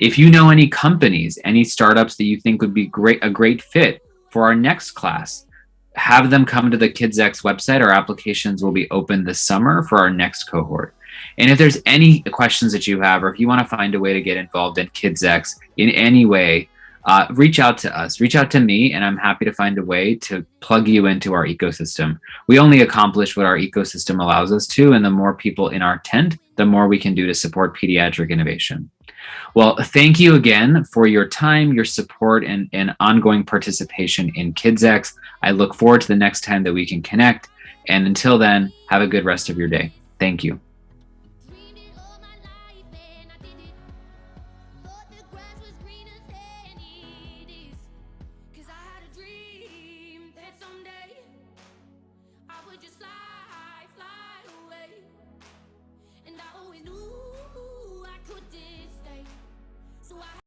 If you know any companies, any startups that you think would be a great fit for our next class, have them come to the KidsX website. Our applications will be open this summer for our next cohort. And if there's any questions that you have, or if you want to find a way to get involved in KidsX in any way, reach out to us, reach out to me, and I'm happy to find a way to plug you into our ecosystem. We only accomplish what our ecosystem allows us to, and the more people in our tent, the more we can do to support pediatric innovation. Well, thank you again for your time, your support, and ongoing participation in KidsX. I look forward to the next time that we can connect. And until then, have a good rest of your day. Thank you. Just fly.